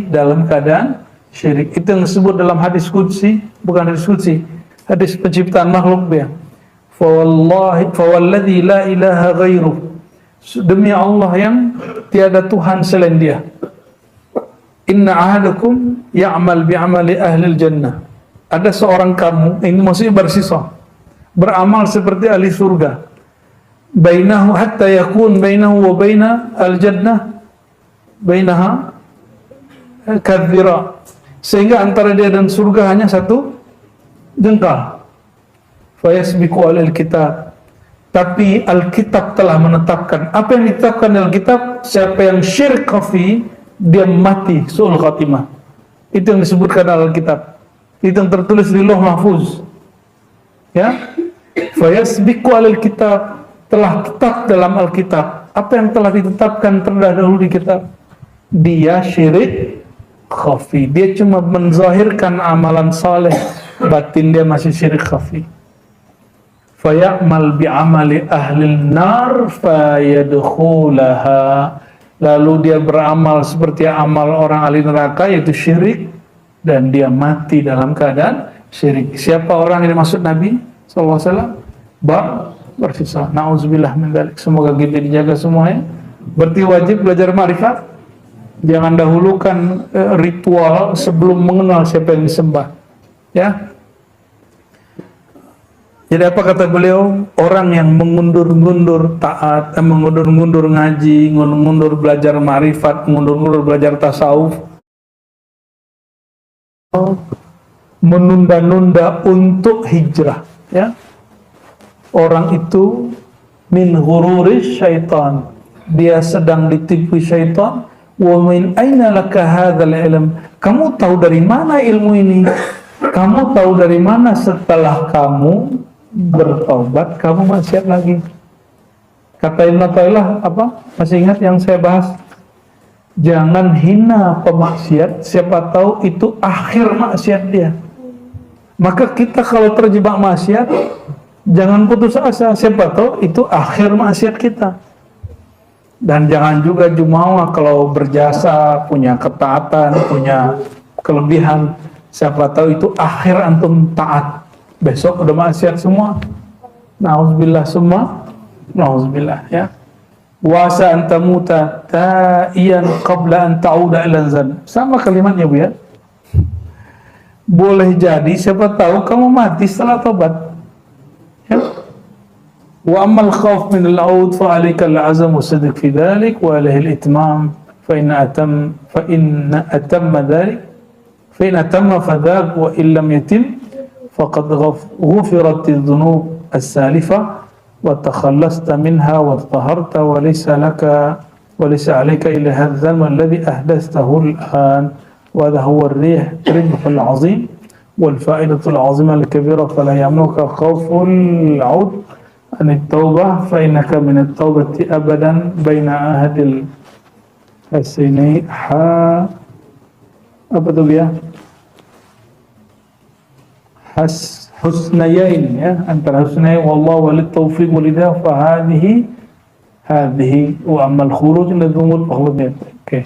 dalam keadaan syirik. Itu yang disebut dalam hadis qudsi, bukan hadis qudsi, hadis penciptaan makhluk dia. Fawalladhi la ilaha ghairuh. Demi Allah yang tiada Tuhan selain dia. Inna ahadakum ya'mal bi'amali ahlil jannah. Ada seorang kamu, ini maksudnya bersisa, beramal seperti ahli surga. Bainahu hatta yakun bainahu wa baina al-jannah bainaha kadhira. Sehingga antara dia dan surga hanya satu jengkal. Fayasbiqu alal kitab. Tapi Alkitab telah menetapkan. Apa yang ditetapkan Alkitab? Siapa yang syirik khafi, dia mati su'ul khatimah. Itu yang disebutkan dalam Alkitab. Itu yang tertulis di Lauh Mahfuz. Ya, fayasbiqu alal kitab, telah tetap dalam Alkitab. Apa yang telah ditetapkan terdahulu di kitab? Dia syirik khafi. Dia cuma menzahirkan amalan saleh, batin dia masih syirik khafi. Faya'mal bi'amali ahlil nar fayadkhulaha. Lalu dia beramal seperti amal orang ahli neraka, yaitu syirik. dan dia mati dalam keadaan syirik. Siapa orang yang dimaksud Nabi SAW? Bersisa. Na'udzubillah min dzalik. Semoga kita dijaga semuanya. Berarti wajib belajar ma'rifat. Jangan dahulukan ritual sebelum mengenal siapa yang disembah. Ya. Jadi apa kata beliau? Orang yang mengundur-undur taat, mengundur-undur ngaji, mengundur belajar ma'rifat, mengundur-undur belajar tasawuf, menunda-nunda untuk hijrah, ya. Orang itu min ghururis syaitan, dia sedang ditipu syaitan. Wa min aina laka hadzal ilm, kamu tahu dari mana ilmu ini? Kamu tahu dari mana setelah kamu bertaubat kamu maksiat lagi? Kata Ibnu Athaillah apa? Masih ingat yang saya bahas? Jangan hina pemaksiat, siapa tahu itu akhir maksiat dia. Maka kita kalau terjebak maksiat, jangan putus asa, siapa tahu itu akhir maksiat kita. Dan jangan juga jumawa kalau berjasa, punya ketaatan, punya kelebihan, siapa tahu itu akhir antum taat. Besok udah maksiat semua. Nauzubillah semua. Nauzubillah, ya. Wasa antamuta ta'iyan qabla an ta'uda ila zan. Sama kalimatnya, Bu, ya. Boleh jadi siapa tahu kamu mati setelah tobat. Ya. Wa ammal khawf min al-'aud fa 'alayka al-'azm wa sidq fi dhalik wa alayhi al-itmam fa in atamma dhalik fa in atamma fadhak wa in lam yatim faqad ghufirat adh-dhunub as-salifah wa takhallasta minha wa taharta wa laysa 'alayka illa hadha dhanb alladhi ahdathtahu al-an wa hadha huwa ar-ribh al-'azim wal fa'idatu al-'azimah al-kabira fala yamnuka khawfu al-'aud an at-taubah fa innaka min at-taubati abadan baina ahadil hasinain apa tuh ya? Husnayain, ya, antara husnayain wallahu walit taufiq walidah fa hadhihi wa amal khuruj min adh-dhunub fakhludnya. Oke.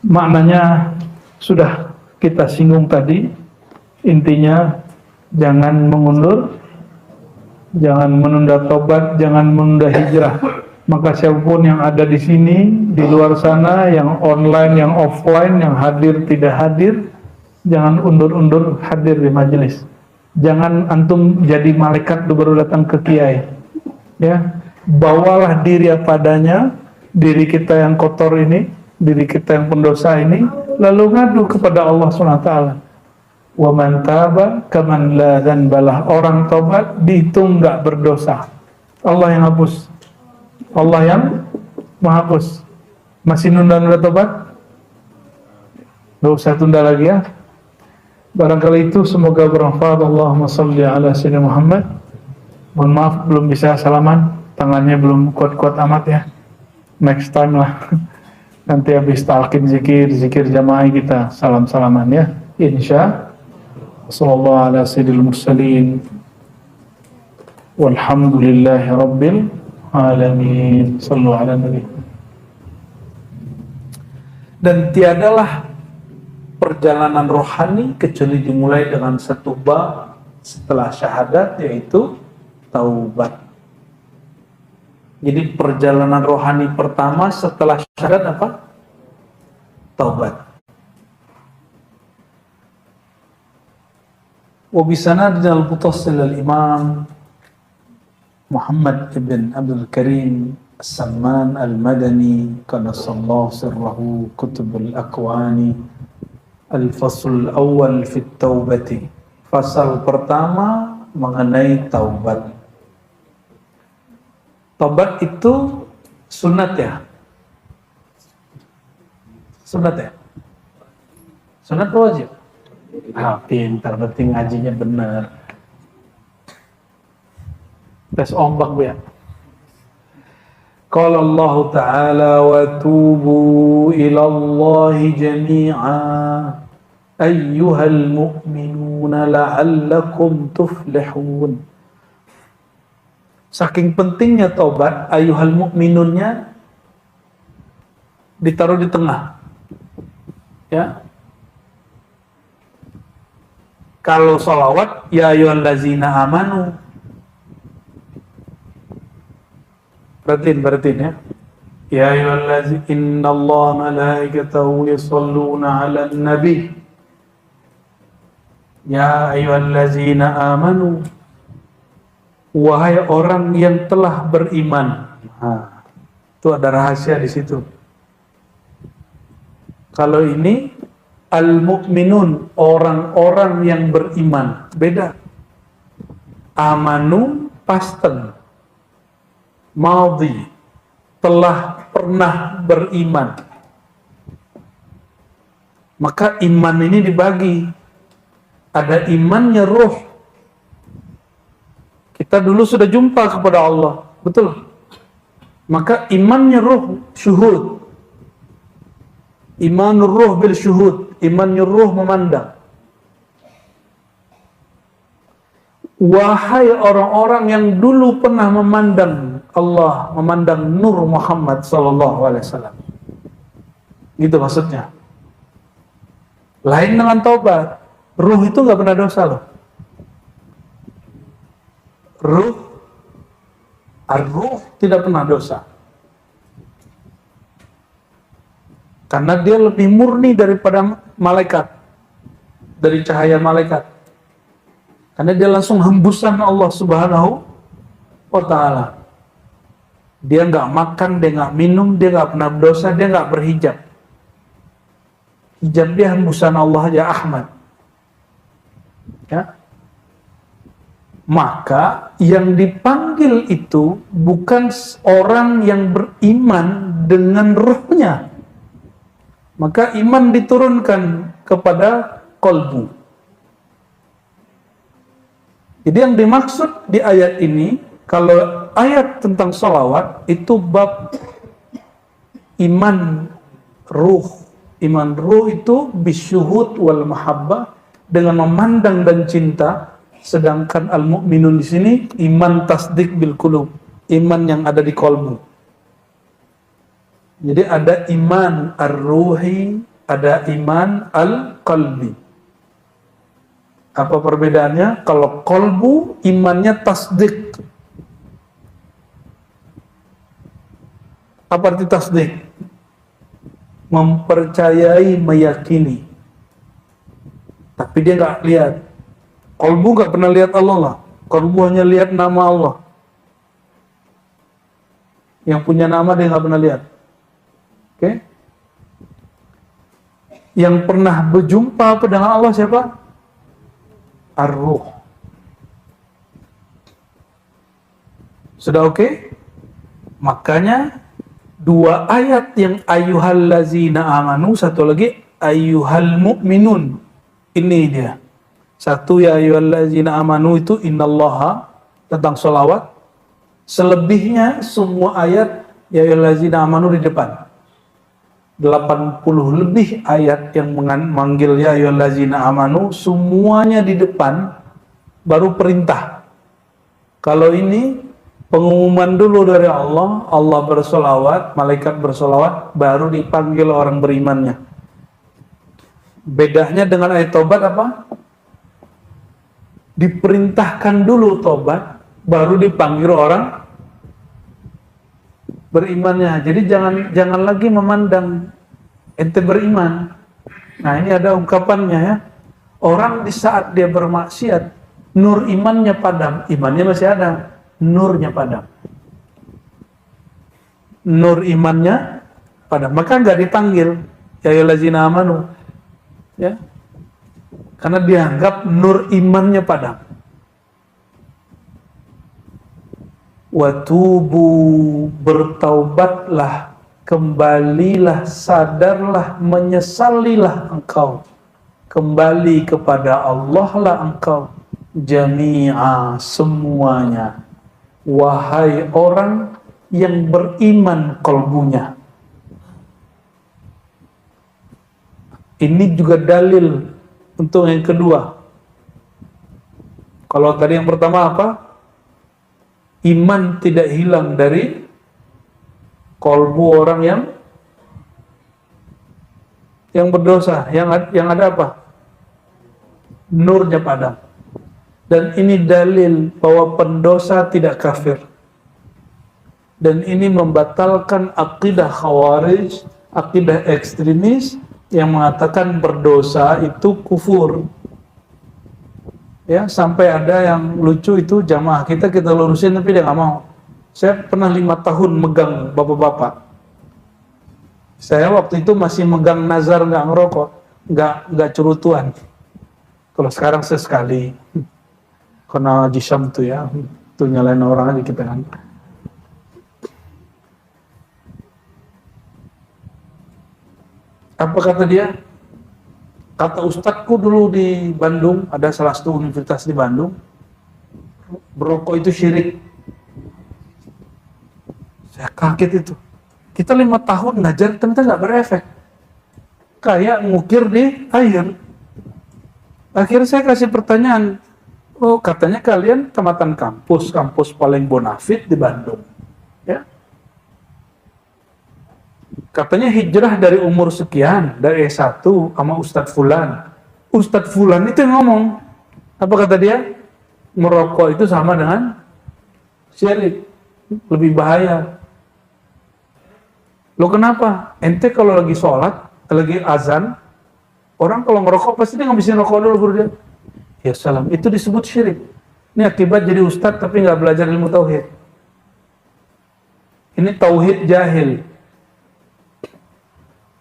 Maknanya sudah kita singgung tadi. Intinya jangan mengundur, jangan menunda tobat, jangan menunda hijrah. Maka siapapun yang ada di sini, di luar sana, yang online, yang offline, yang hadir, tidak hadir, jangan undur-undur hadir di majelis. Jangan antum jadi malaikat baru datang ke kiai. Ya, bawalah diri apa adanya, diri kita yang kotor ini, diri kita yang pendosa ini, lalu ngadu kepada Allah SWT. Wa man taba kaman la dzanbalah. Orang tobat dihitung enggak berdosa. Allah yang hapus. Allah yang menghapus. Masih nunda-nunda tobat? Enggak usah tunda lagi, ya. Barangkali itu semoga bermanfaat. Allahumma shalli ala sayyidina Muhammad. Mohon maaf belum bisa salaman, tangannya belum kuat-kuat amat, ya. Next time lah. Nanti habis talqin zikir jamaah kita salam-salaman, ya. Insya sallallahu ala sayyidil mursalin walhamdulillahi rabbil alamin. Sallu ala nabi. Dan tiadalah perjalanan rohani kecuali dimulai dengan satu bab setelah syahadat, yaitu taubat. Jadi perjalanan rohani pertama setelah syahadat apa? Taubat. وبسند المتصل الإمام محمد بن عبد الكريم السمان المدني قدس الله سره كتب الأكوان الفصل الأول في التوبة. Fasal pertama mengenai taubat. Taubat itu sunat, ya? Sunat, ya? Sunat wajib? Pintar, berarti ngajinya benar. Tes ombak, Bu, ya. Qala Allah Ta'ala wa tubu ilallahi jami'a ayyuhal mu'minuna la'allakum tuflihun. Saking pentingnya taubat, ayyuhal mu'minunnya ditaruh di tengah. Ya. Kalau salawat, ya ayyuhallazina amanu. Perhatiin ya. Ya ayyuhallazina innallaha malaikatahu yusholluna 'alan nabi. Ya ayyuhallazina amanu. Wahai orang yang telah beriman. Nah, itu ada rahasia di situ. Kalau ini al-mu'minun, orang-orang yang beriman, beda. Amanu past tense, madhi, telah pernah beriman. Maka iman ini dibagi. Ada imannya ruh. Kita dulu sudah jumpa kepada Allah, betul? Maka imannya ruh, syuhud. Imanur ruh bil syuhud, imannya ruh memandang. Wahai orang-orang yang dulu pernah memandang Allah, memandang Nur Muhammad sallallahu alaihi wasallam. Gitu maksudnya. Lain dengan taubat. Ruh itu nggak pernah dosa loh. Ar-ruh tidak pernah dosa. Karena dia lebih murni daripada malaikat, dari cahaya malaikat. Karena dia langsung hembusan Allah Subhanahu wa Ta'ala. Dia nggak makan, dia nggak minum, dia nggak pernah berdosa, dia nggak berhijab. Hijab dia hembusan Allah aja, Ahmad. Ya. Maka yang dipanggil itu bukan orang yang beriman dengan ruhnya. Maka iman diturunkan kepada kolbu. Jadi yang dimaksud di ayat ini, kalau ayat tentang sholawat, itu bab iman ruh. Iman ruh itu bisyuhud wal mahabbah, dengan memandang dan cinta. Sedangkan al-mu'minun di sini iman tasdik bil qulub, iman yang ada di kolbu. Jadi ada iman ar-ruhi, ada iman al-qalbi. Apa perbedaannya? Kalau kolbu imannya tasdik. Apa arti tasdik? Mempercayai, meyakini. Tapi dia nggak lihat. Kolbu nggak pernah lihat Allah lah. Kolbu hanya lihat nama Allah. Yang punya nama dia nggak pernah lihat. Oke? Yang pernah berjumpa dengan Allah siapa? Ar-ruh. Sudah oke? Makanya dua ayat yang ayyuhallazina amanu, satu lagi ayyuhal mu'minun. Ini dia. Satu ya ayyuhallazina amanu itu innallaha, tentang sholawat. Selebihnya semua ayat ya ayyuhallazina amanu di depan. 80 lebih ayat yang memanggil ya ayyuhallazina amanu, semuanya di depan, baru perintah. Kalau ini pengumuman dulu dari Allah, Allah bersolawat, malaikat bersolawat, baru dipanggil orang berimannya. Bedanya dengan ayat tobat apa? Diperintahkan dulu tobat, baru dipanggil orang berimannya. Jadi jangan lagi memandang ente beriman. Nah, ini ada ungkapannya ya. Orang di saat dia bermaksiat, nur imannya padam, imannya masih ada, nurnya padam. Nur imannya padam, maka nggak dipanggil ya ayyuhallazina amanu. Ya. Karena dianggap nur imannya padam. Watubu, bertaubatlah, kembalilah, sadarlah, menyesalilah engkau, kembali kepada Allah lah engkau, jami'a, semuanya, wahai orang yang beriman kalbunya. Ini juga dalil untuk yang kedua. Kalau tadi yang pertama apa? Iman tidak hilang dari kolbu orang yang berdosa. Yang ada apa? nurnya padam. Dan ini dalil bahwa pendosa tidak kafir. Dan ini membatalkan akidah khawarij, akidah ekstremis yang mengatakan berdosa itu kufur. Ya, sampai ada yang lucu itu jamaah kita lurusin tapi dia nggak mau. Saya pernah 5 tahun megang bapak-bapak. Saya waktu itu masih megang nazar, nggak ngerokok, nggak cerutuan. Kalau sekarang sesekali, karena jisam tuh ya, tuh nyalain orang aja kita kan. Apa kata dia? Kata ustadku dulu di Bandung, ada salah satu universitas di Bandung, berokok itu syirik. Saya kaget itu. Kita 5 tahun ngajar, ternyata nggak berefek. Kayak ngukir di air. Akhirnya saya kasih pertanyaan, oh katanya kalian tamatan kampus paling bonafit di Bandung. Ya. Katanya hijrah dari umur sekian, dari S1 sama Ustadz Fulan. Ustadz Fulan itu yang ngomong. Apa kata dia? Merokok itu sama dengan syirik. Lebih bahaya. Lo kenapa? Ente kalau lagi sholat, lagi azan, orang kalau ngerokok pasti dia ngabisin rokok dulu guru dia. Ya salam, itu disebut syirik. Ini akibat jadi ustadz tapi nggak belajar ilmu tauhid. Ini tauhid jahil.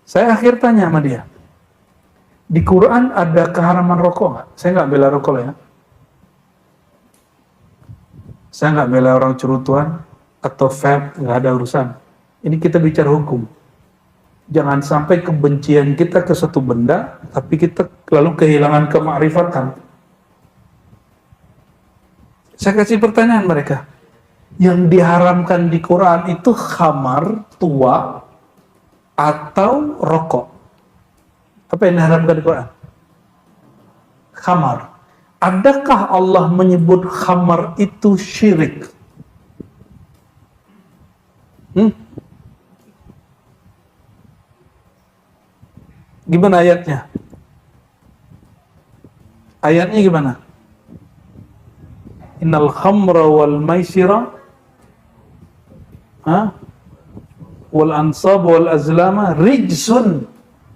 Saya akhir tanya sama dia, di Quran ada keharaman rokok nggak? Saya nggak bela rokok ya. Saya nggak bela orang cerutuan atau vape, nggak ada urusan. Ini kita bicara hukum. Jangan sampai kebencian kita ke satu benda, tapi kita lalu kehilangan kemakrifatan. Saya kasih pertanyaan mereka. Yang diharamkan di Quran itu khamar, tua, atau rokok. Apa yang diharamkan di Quran? Khamar. Adakah Allah menyebut khamar itu syirik? Gimana ayatnya? Ayatnya gimana? Innal khamra wal maisira wal ansab wal azlama rijsun.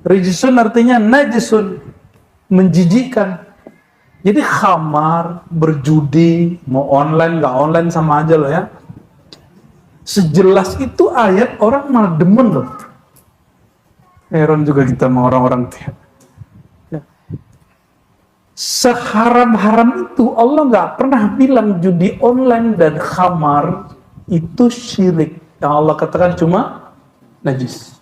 Rijsun artinya najisun, menjijikkan. Jadi khamar, berjudi, mau online nggak online sama aja loh ya. Sejelas itu ayat orang malah demen loh. Heran juga kita sama orang-orang itu. Ya. Seharam-haram itu Allah nggak pernah bilang judi online dan khamar itu syirik. Yang Allah katakan cuma najis.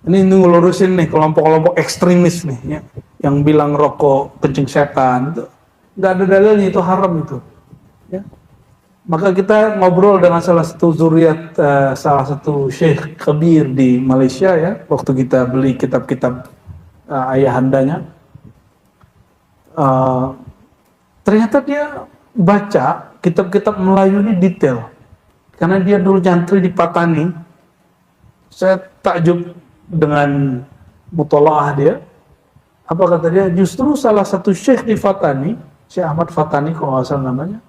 Ini ngelurusin nih kelompok-kelompok ekstremis nih ya, yang bilang rokok kencing setan itu nggak ada dalilnya, itu haram itu. Ya. Maka kita ngobrol dengan salah satu zuriat, salah satu syekh kabir di Malaysia ya, waktu kita beli kitab-kitab ayahandanya. Ternyata dia baca kitab-kitab Melayu ini detail. Karena dia dulu nyantri di Patani. Saya takjub dengan mutolaah dia. Apa kata dia? Justru salah satu syekh di Fatani, Syekh Ahmad Fatani kalau nggak salah namanya,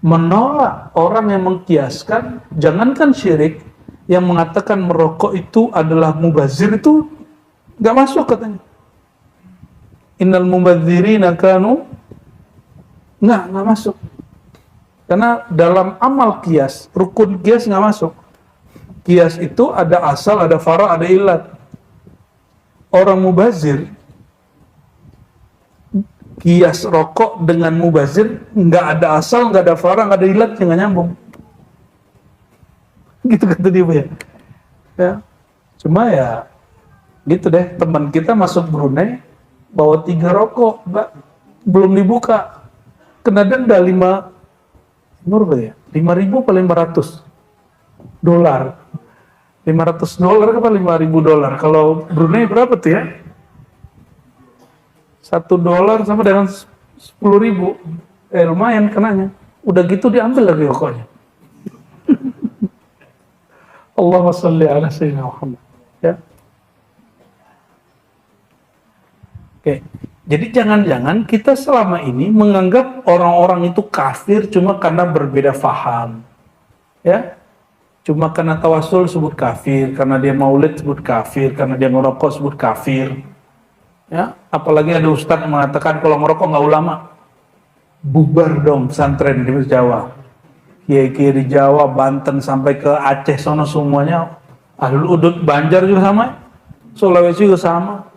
menolak orang yang mengkiaskan, jangankan syirik, yang mengatakan merokok itu adalah mubazir, itu nggak masuk katanya. Innal mubadzirina kanu, nggak masuk. Karena dalam amal kias, rukun kias nggak masuk. Kias itu ada asal, ada fara, ada ilat. Orang mubazir, kias rokok dengan mubazir nggak ada asal, nggak ada fara, nggak ada ilat, nggak nyambung. Gitu kata dia ya. Cuma ya gitu deh, teman kita masuk Brunei bawa 3 rokok, Mbak, belum dibuka, kena denda 5.000 paling $500. $500 apa $5.000? Kalau Brunei berapa tuh ya? $1 sama dengan 10.000. Lumayan kenanya. Udah gitu diambil lagi rokoknya. Allahumma shalli ala sayyidina Muhammad. Ya. Oke. Jadi jangan-jangan kita selama ini menganggap orang-orang itu kafir cuma karena berbeda faham. Ya. Cuma karena tawasul sebut kafir, karena dia maulid sebut kafir, karena dia ngerokok sebut kafir. Ya, apalagi ada ustadz mengatakan kalau ngerokok nggak ulama, bubar dong pesantren di Jawa. Kiai-kiai di Jawa, Banten sampai ke Aceh sono semuanya, Ahlul Udud, Banjar juga sama, Sulawesi juga sama.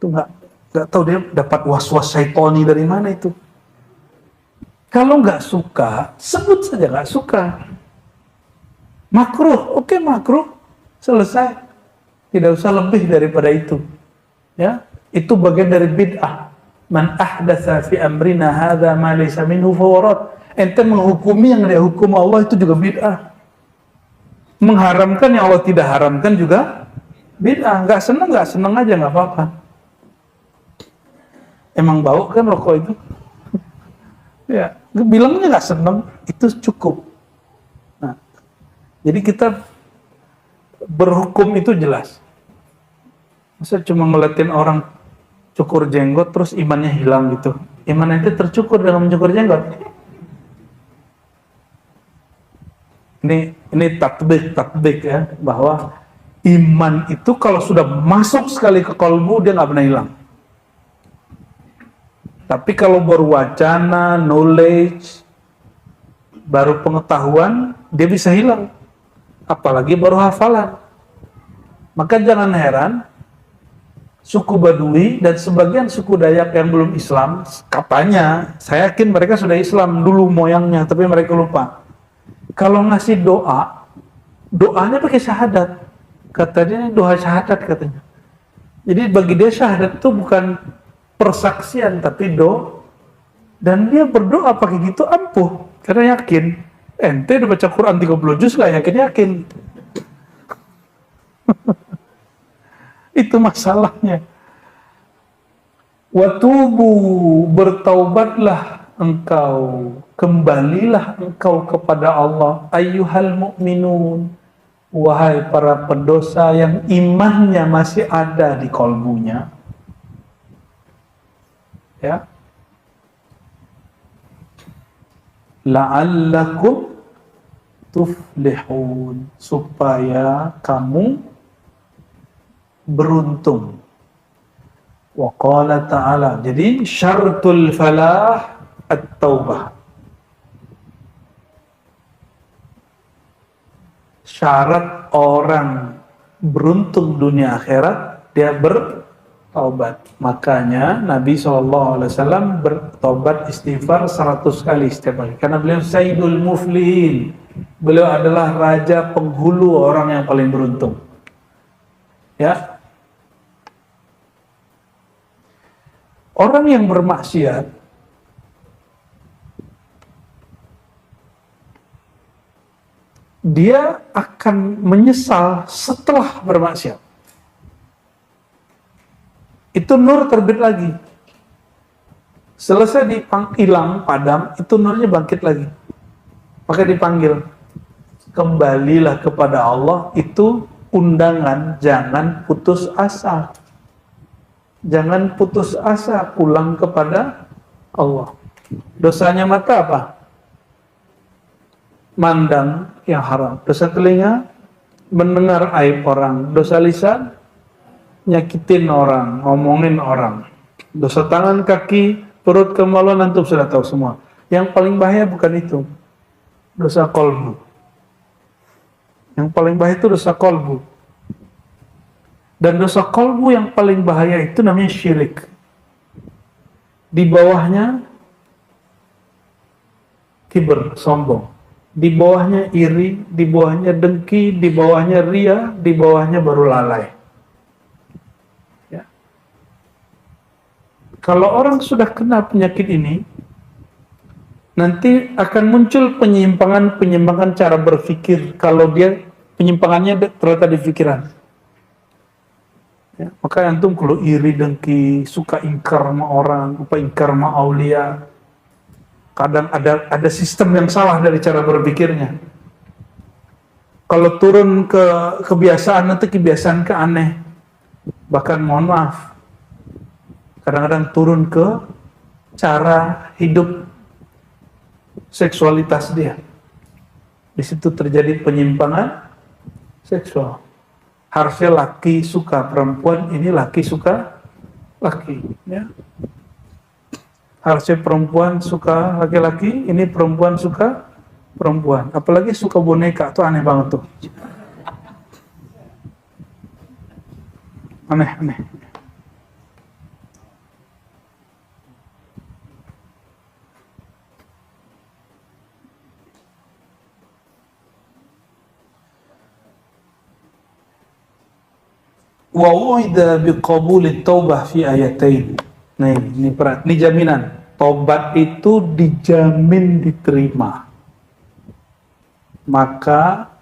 Itu nggak tahu dia dapat was-was syaitoni dari mana itu. Kalau nggak suka, sebut saja nggak suka. Makruh, oke makruh, selesai. Tidak usah lebih daripada itu. Ya, itu bagian dari bid'ah. Man ahdatsa fi amrina hadza ma laysa minhu fahuwa rad. Ente menghukumi yang dia hukum Allah itu juga bid'ah. Mengharamkan yang Allah tidak haramkan juga bid'ah. Nggak seneng aja nggak apa-apa. Emang bau kan rokok itu? Ya, bilangnya nggak seneng, itu cukup. Nah, jadi kita berhukum itu jelas. Masa cuma ngeliatin orang cukur jenggot terus imannya hilang gitu. Iman itu tercukur dengan mencukur jenggot. Ini tatbik ya, bahwa iman itu kalau sudah masuk sekali ke kalbu dia nggak pernah hilang. Tapi kalau baru wacana, knowledge, baru pengetahuan, dia bisa hilang. Apalagi baru hafalan. Maka jangan heran, suku Badui dan sebagian suku Dayak yang belum Islam, katanya, saya yakin mereka sudah Islam dulu moyangnya, tapi mereka lupa. Kalau ngasih doa, doanya pakai syahadat. Katanya doa syahadat katanya. Jadi bagi dia syahadat itu bukan persaksian tapi dan dia berdoa pakai gitu ampuh karena yakin. Ente udah baca Quran 30 juz gak yakin itu masalahnya. Watubu, bertaubatlah engkau, kembalilah engkau kepada Allah, ayyuhal mu'minun, wahai para pendosa yang imannya masih ada di kalbunya. Ya, la'allakum tuflihun, supaya kamu beruntung. Wa qala ta'ala, jadi syartul falah at-taubah. Syarat orang beruntung dunia akhirat dia bertaubat. Makanya Nabi SAW bertobat istighfar 100 kali setiap hari. Karena beliau Sayyidul Muflihin. Beliau adalah raja penghulu orang yang paling beruntung. Ya. Orang yang bermaksiat dia akan menyesal setelah bermaksiat. Itu nur terbit lagi. Selesai hilang, padam, itu nurnya bangkit lagi. Maka dipanggil. Kembalilah kepada Allah, itu undangan, jangan putus asa. Jangan putus asa, pulang kepada Allah. Dosanya mata apa? Mandang yang haram. Dosa telinga, mendengar aib orang. Dosa lisan, nyakitin orang, ngomongin orang. Dosa tangan, kaki, perut, kemaluan, antum sudah tahu semua. Yang paling bahaya bukan itu. Dosa kolbu. Yang paling bahaya itu dosa kolbu. Dan dosa kolbu yang paling bahaya itu namanya syirik. Di bawahnya kibr, sombong. Di bawahnya iri, di bawahnya dengki, di bawahnya ria, di bawahnya baru lalai. Ya. Kalau orang sudah kena penyakit ini, nanti akan muncul penyimpangan cara berpikir kalau dia penyimpangannya terletak di pikiran. Ya, maka antum kalau iri, dengki, suka ingkar sama orang, ingkar sama aulia, kadang ada sistem yang salah dari cara berpikirnya. Kalau turun ke kebiasaan, nanti kebiasaan ke aneh. Bahkan mohon maaf, kadang-kadang turun ke cara hidup seksualitas dia. Di situ terjadi penyimpangan seksual. Harusnya laki suka perempuan, ini laki suka laki, ya. Harusnya perempuan suka laki-laki, ini perempuan suka perempuan. Apalagi suka boneka, tuh aneh banget tuh. Aneh. Wa u'ida biqabulit taubah fi ayatain. Nih, ini jaminan. Tobat itu dijamin diterima. Maka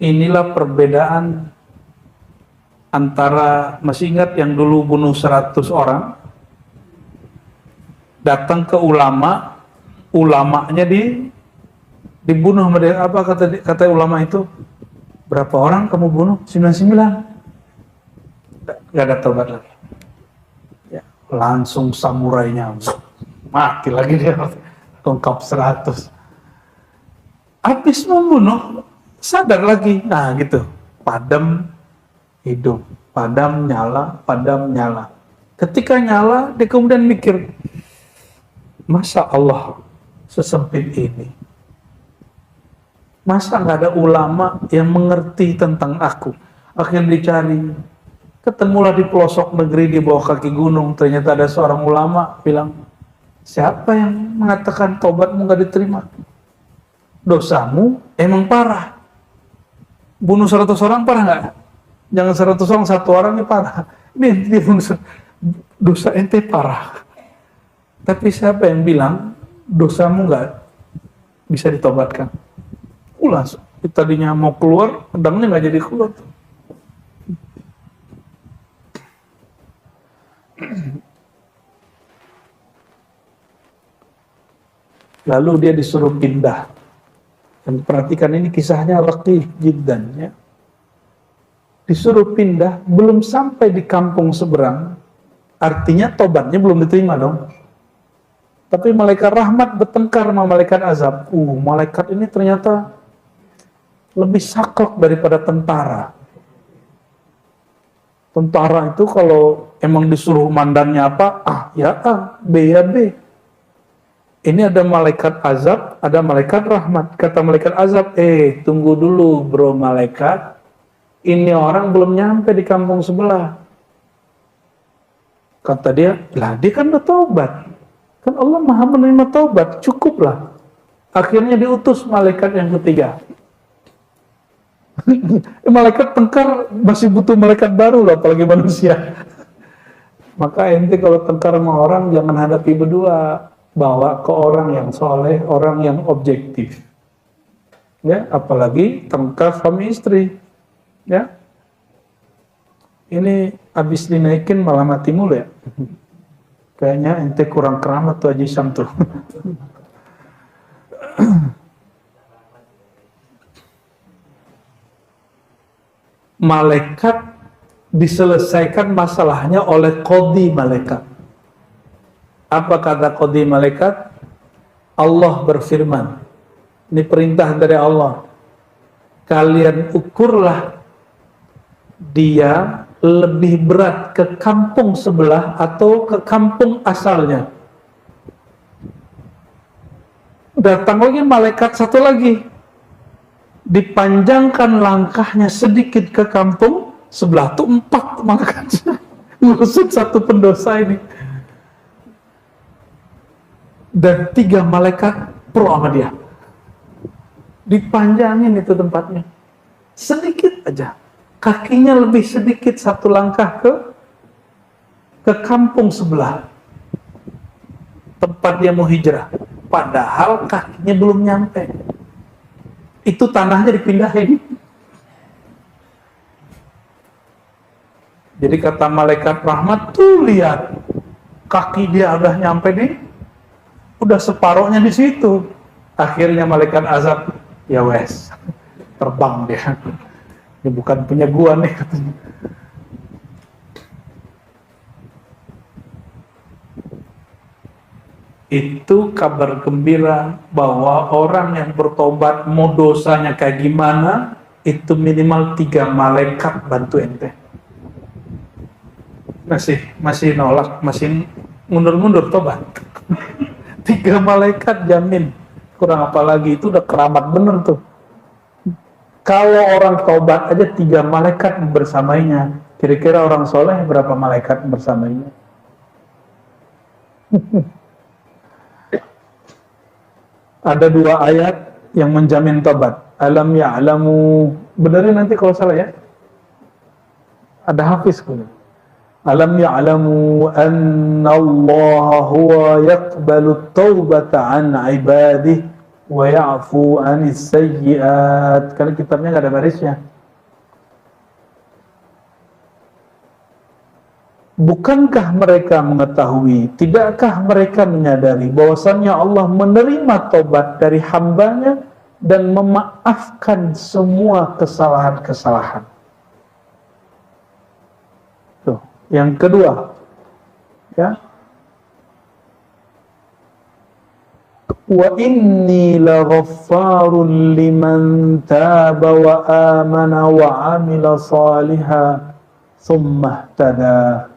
inilah perbedaan antara, masih ingat yang dulu bunuh 100 orang, datang ke ulama, ulamanya dibunuh. Apa kata ulama itu? Berapa orang kamu bunuh? 99. Gak ada tobat lagi. Ya, langsung samurainya mati lagi dia, lengkap 100. Habis membunuh, sadar lagi. Nah gitu, padam hidup, padam nyala. Ketika nyala, dia kemudian mikir, masa Allah sesempit ini? Masa nggak ada ulama yang mengerti tentang aku? Akhirnya dicari, ketemulah di pelosok negeri di bawah kaki gunung. Ternyata ada seorang ulama bilang, siapa yang mengatakan tobatmu nggak diterima? Dosamu emang parah. Bunuh 100 orang parah nggak? Jangan 100 orang, 1 orang ini parah. Ini dosa ente parah. Tapi siapa yang bilang dosamu nggak bisa ditobatkan? Langsung, tadinya mau keluar, pedangnya nggak jadi keluar. Lalu dia disuruh pindah. Dan perhatikan ini kisahnya raqih jiddan, ya. Disuruh pindah, belum sampai di kampung seberang, artinya tobatnya belum diterima dong. Tapi malaikat rahmat bertengkar sama malaikat azab. Malaikat ini ternyata lebih saklek daripada tentara. Tentara itu kalau emang disuruh mandannya apa, B ya B. Ini ada malaikat azab, ada malaikat rahmat. Kata malaikat azab, tunggu dulu bro malaikat, ini orang belum nyampe di kampung sebelah. Kata dia, lah dia kan udah taubat. Kan Allah maha menerima taubat, cukuplah. Akhirnya diutus malaikat yang ketiga. Malaikat tengkar masih butuh malaikat baru loh, apalagi manusia. Maka ente kalau tengkar sama orang jangan hadapi berdua, bawa ke orang yang soleh, orang yang objektif. Ya, apalagi tengkar suami istri. Ya, ini habis dinaikin malah mati mulu ya. Kayaknya ente kurang keramat tuh Haji Syam tuh. Malaikat diselesaikan masalahnya oleh qadhi malaikat. Apa kata qadhi malaikat? Allah berfirman, ini perintah dari Allah, kalian ukurlah dia lebih berat ke kampung sebelah atau ke kampung asalnya. Datang lagi malaikat satu lagi, dipanjangkan langkahnya sedikit ke kampung sebelah, tuh 4 malaikat ngusut satu pendosa ini. Dan 3 malaikat pro sama dia, dipanjangin itu tempatnya sedikit aja, kakinya lebih sedikit satu langkah ke kampung sebelah tempat dia mau hijrah, padahal kakinya belum nyampe, itu tanahnya dipindahin. Jadi kata malaikat rahmat, tuh lihat kaki dia udah nyampe udah separohnya di situ. Akhirnya malaikat azab, ya wes, terbang dia. Ini bukan punya gua nih katanya. Itu kabar gembira bahwa orang yang bertobat, mau dosanya kayak gimana, itu minimal 3 malaikat bantu ente. Masih nolak, masih mundur-mundur tobat. 3 malaikat jamin. Kurang apa lagi, itu udah keramat bener tuh. Kalau orang tobat aja 3 malaikat bersamanya. Kira-kira orang soleh berapa malaikat bersamanya? Ada 2 ayat yang menjamin tobat. Alam ya'lamu, benerin nanti kalau salah ya. Ada hafiz kuno. Alam ya'lamu anna Allah huwa yaqbalu taubata an ibadihi wa ya'fu 'anis sayyi'at. Karena kitabnya enggak ada barisnya. Bukankah mereka mengetahui, tidakkah mereka menyadari bahwasannya Allah menerima tobat dari hambanya dan memaafkan semua kesalahan-kesalahan. Tuh, yang kedua, ya. Wa inni laghaffarun liman taba wa amana wa amila salihan thumma ihtada.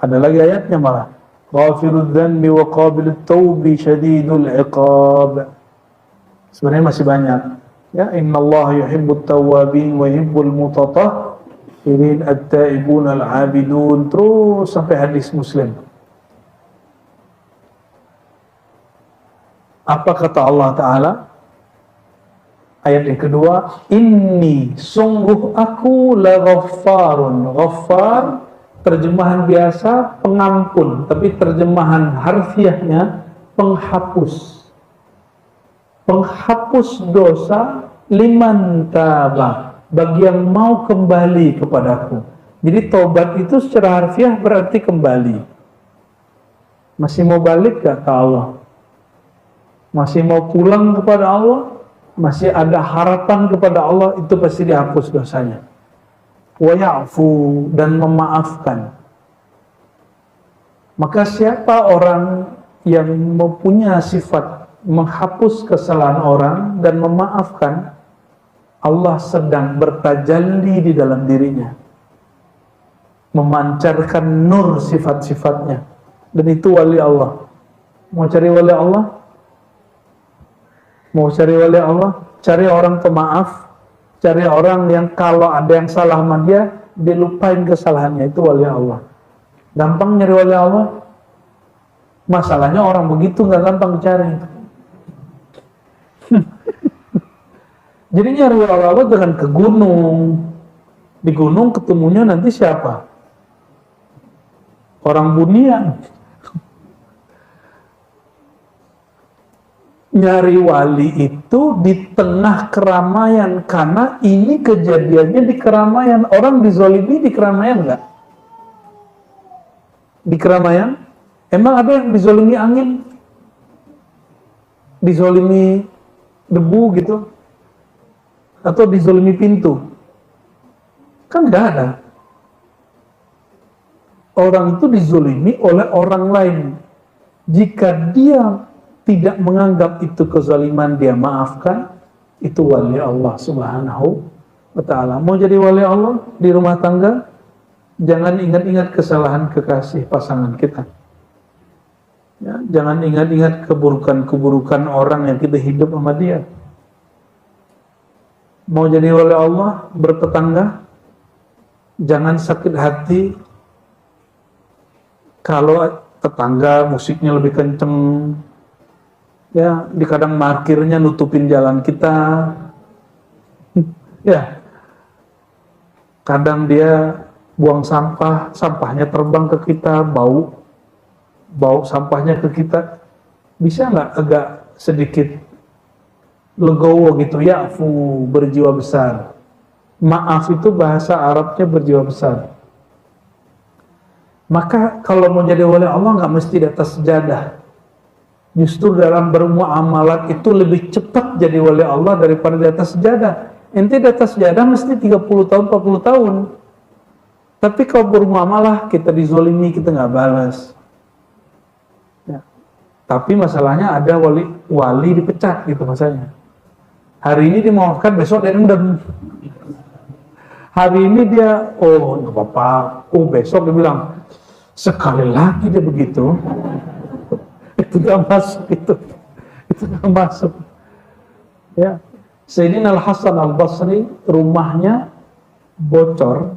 Ada lagi ayatnya malah. Ghafirudz dzanbi wa qabilut taubi syadidul iqab. Sebenarnya masih banyak. Ya, innallaha yuhibbut tawwabin wa yuhibbul mutatahhirin at-taibun al-'abidun, terus sampai hadis Muslim. Apa kata Allah Ta'ala? Ayat yang kedua, inni, sungguh aku la ghaffarun. Ghaffar terjemahan biasa pengampun, tapi terjemahan harfiahnya penghapus. Penghapus dosa liman taba, bagi yang mau kembali kepadaku. Jadi tobat itu secara harfiah berarti kembali. Masih mau balik gak ke Allah? Masih mau pulang kepada Allah? Masih ada harapan kepada Allah, itu pasti dihapus dosanya. Wa ya'fu, dan memaafkan. Maka siapa orang yang mempunyai sifat menghapus kesalahan orang dan memaafkan, Allah sedang bertajalli di dalam dirinya, memancarkan nur sifat-sifatnya, dan itu wali Allah. Mau cari wali Allah? Mau cari wali Allah? Cari orang pemaaf. Cari orang yang kalau ada yang salah sama dia, dia lupain kesalahannya, itu wali Allah. Gampang nyari wali Allah? Masalahnya orang begitu nggak gampang cari. Jadi nyari wali Allah jangan ke gunung. Di gunung ketemunya nanti siapa? Orang bunian. Nyari wali itu di tengah keramaian, karena ini kejadiannya di keramaian. Orang dizolimi di keramaian enggak? Di keramaian? Emang ada yang dizolimi angin? Dizolimi debu gitu? Atau dizolimi pintu? Kan enggak ada. Orang itu dizolimi oleh orang lain. Jika dia tidak menganggap itu kezaliman, dia maafkan, itu wali Allah Subhanahu wa ta'ala. Mau jadi wali Allah di rumah tangga, jangan ingat-ingat kesalahan kekasih pasangan kita. Ya, jangan ingat-ingat keburukan-keburukan orang yang kita hidup sama dia. Mau jadi wali Allah bertetangga, jangan sakit hati kalau tetangga musiknya lebih kenceng, ya, di kadang parkirnya nutupin jalan kita, ya, kadang dia buang sampah, sampahnya terbang ke kita, bau sampahnya ke kita. Bisa nggak agak sedikit legowo gitu, ya'fu, berjiwa besar. Maaf itu bahasa Arabnya berjiwa besar. Maka kalau mau jadi wali Allah nggak mesti di atas sejadah. Justru dalam bermuamalat itu lebih cepat jadi wali Allah daripada di atas sejadah. Ente di atas sejadah mesti 30 tahun, 40 tahun. Tapi kalau bermuamalah, kita dizolimi, kita nggak balas. Ya. Tapi masalahnya ada wali dipecat gitu masalahnya. Hari ini dimaafkan, besok dia dendam. Hari ini dia, oh nggak apa-apa. Oh besok dia bilang, sekali lagi dia begitu. Itu nggak masuk itu nggak masuk. Ya, Sayyidina Al-Hasan Al-Basri rumahnya bocor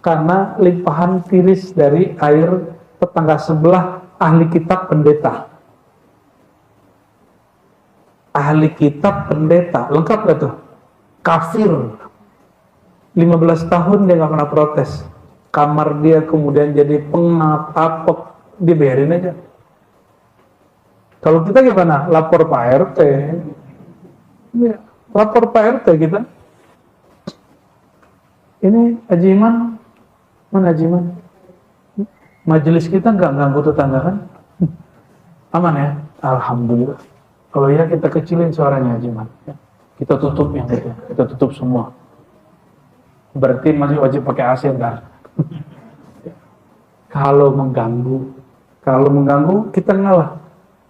karena limpahan tiris dari air tetangga sebelah ahli kitab pendeta. Ahli kitab pendeta, lengkap gak tuh? Kafir. 15 tahun dia gak pernah protes. Kamar dia kemudian jadi pengap, apek, dibiarin aja. Kalau kita gimana? Lapor Pak RT. Ya, lapor Pak RT kita. Ini Haji Iman, mana Haji Iman? Majelis kita nggak ganggu tetangga kan? Aman ya? Alhamdulillah. Kalau ya kita kecilin suaranya Haji Iman. Kita tutup yang itu, kita tutup semua. Berarti masih wajib pakai AC ntar. Kalau mengganggu kita ngalah.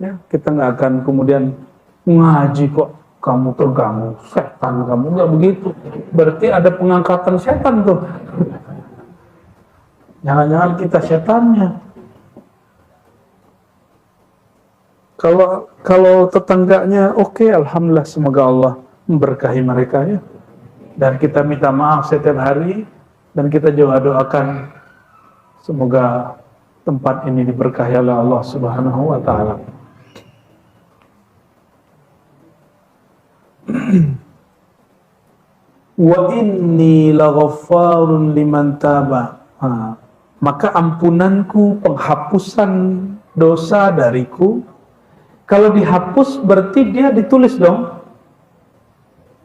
Ya, kita nggak akan kemudian ngaji kok kamu terganggu, setan kamu, nggak begitu. Berarti ada pengangkatan setan tuh. Jangan-jangan kita setannya. Kalau tetangganya oke, alhamdulillah, semoga Allah memberkahi mereka ya. Dan kita minta maaf setiap hari dan kita juga doakan semoga tempat ini diberkahi oleh Allah Subhanahu wa taala. Wa inni laghaffarun liman taba. Maka ampunanku, penghapusan dosa dariku. Kalau dihapus berarti dia ditulis dong.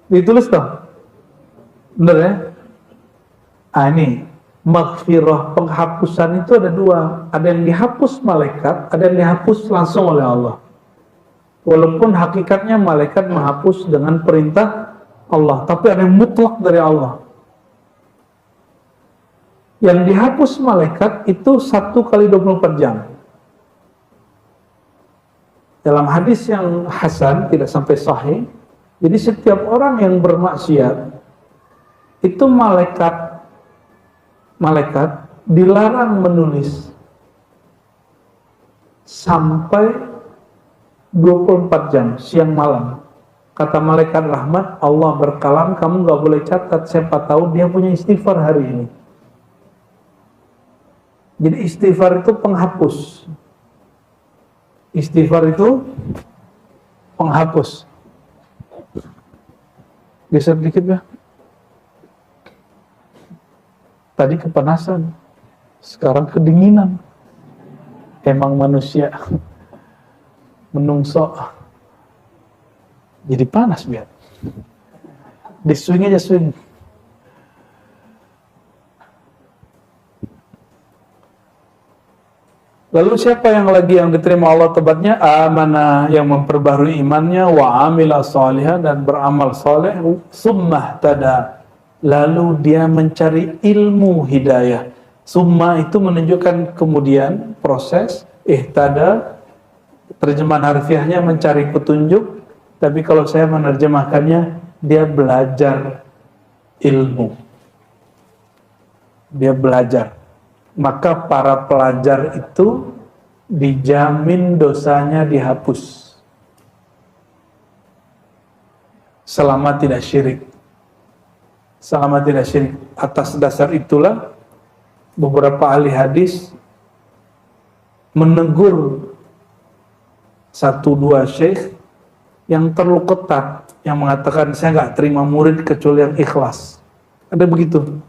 Ditulis dong. Benar ya? Ini maghfirah, penghapusan itu ada dua. Ada yang dihapus malaikat, ada yang dihapus langsung oleh Allah. Walaupun hakikatnya malaikat menghapus dengan perintah Allah, tapi ada yang mutlak dari Allah. Yang dihapus malaikat itu 1 kali 24 jam. Dalam hadis yang hasan, tidak sampai sahih, jadi setiap orang yang bermaksiat itu malaikat dilarang menulis sampai 24 jam, siang malam. Kata malaikat rahmat, Allah berkalam, kamu gak boleh catat, siapa tahu dia punya istighfar hari ini. Jadi istighfar itu penghapus. Istighfar itu penghapus. Geser dikit ya. Tadi kepanasan, sekarang kedinginan. Emang manusia menungso jadi panas biar. Di swing aja swing. Lalu siapa yang lagi yang diterima Allah tepatnya? Amanah, yang memperbaharui imannya, wa amila shalihan, dan beramal saleh, summa tada, lalu dia mencari ilmu hidayah. Summa itu menunjukkan kemudian proses, ihtada, terjemahan harfiahnya mencari petunjuk, tapi kalau saya menerjemahkannya, dia belajar ilmu. Dia belajar. Maka para pelajar itu dijamin dosanya dihapus selama tidak syirik. Selama tidak syirik. Atas dasar itulah beberapa ahli hadis menegur 1-2 syekh yang terlalu ketat, yang mengatakan saya nggak terima murid kecuali yang ikhlas. Ada begitu.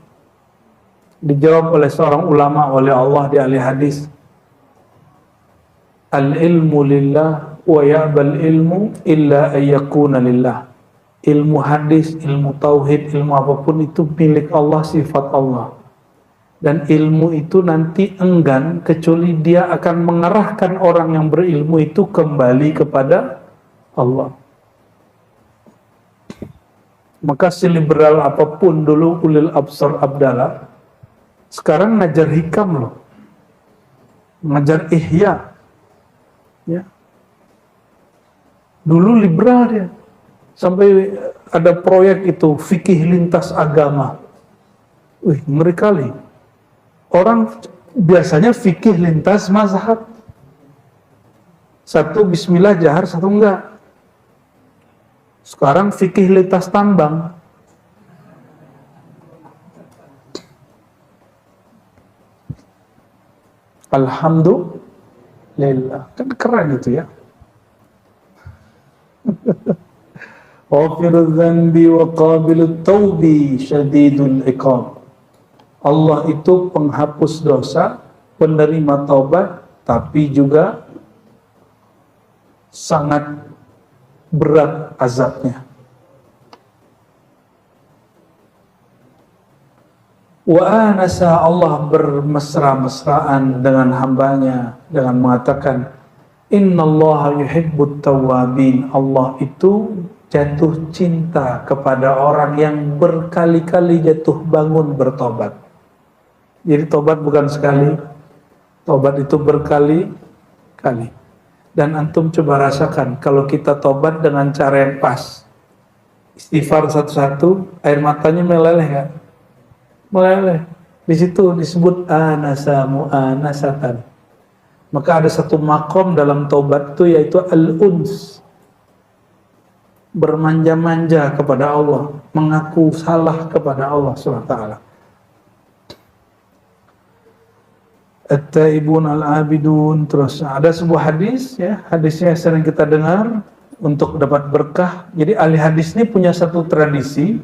Dijawab oleh seorang ulama, oleh Allah di ahli hadis, al-ilmu lillah wa ya'bal ilmu illa ayyakuna lillah. Ilmu hadis, ilmu tauhid, ilmu apapun itu milik Allah, sifat Allah. Dan ilmu itu nanti enggan kecuali dia akan mengarahkan orang yang berilmu itu kembali kepada Allah. Maka seliberal apapun dulu ulil absar abdallah, sekarang ngajar hikam loh, ngajar ihya, ya. Dulu liberal dia. Sampai ada proyek itu, fikih lintas agama. Wih, ngeri kali. Orang biasanya fikih lintas mazhab. Satu bismillah jahar, satu enggak. Sekarang fikih lintas tambang. Alhamdulillah. Kan keren itu ya. Ghafirudz dzanbi wa qabilut taubi syadidul iqab. Allah itu penghapus dosa, penerima taubat, tapi juga sangat berat azabnya. Wa anasa, Allah bermesra-mesraan dengan hambanya dengan mengatakan, innallaha yuhibbut tawwabin. Allah itu jatuh cinta kepada orang yang berkali-kali jatuh bangun bertobat. Jadi tobat bukan sekali, tobat itu berkali-kali. Dan antum coba rasakan kalau kita tobat dengan cara yang pas, istighfar satu-satu, air matanya meleleh kan? Meleleh. Di situ disebut anasa mu'anasatan. Maka ada satu makom dalam taubat itu yaitu al-uns. Bermanja-manja kepada Allah, mengaku salah kepada Allah SWT. At-taibun al-abidun. Terus ada sebuah hadis ya, hadisnya sering kita dengar untuk dapat berkah. Jadi ahli hadis ini punya satu tradisi,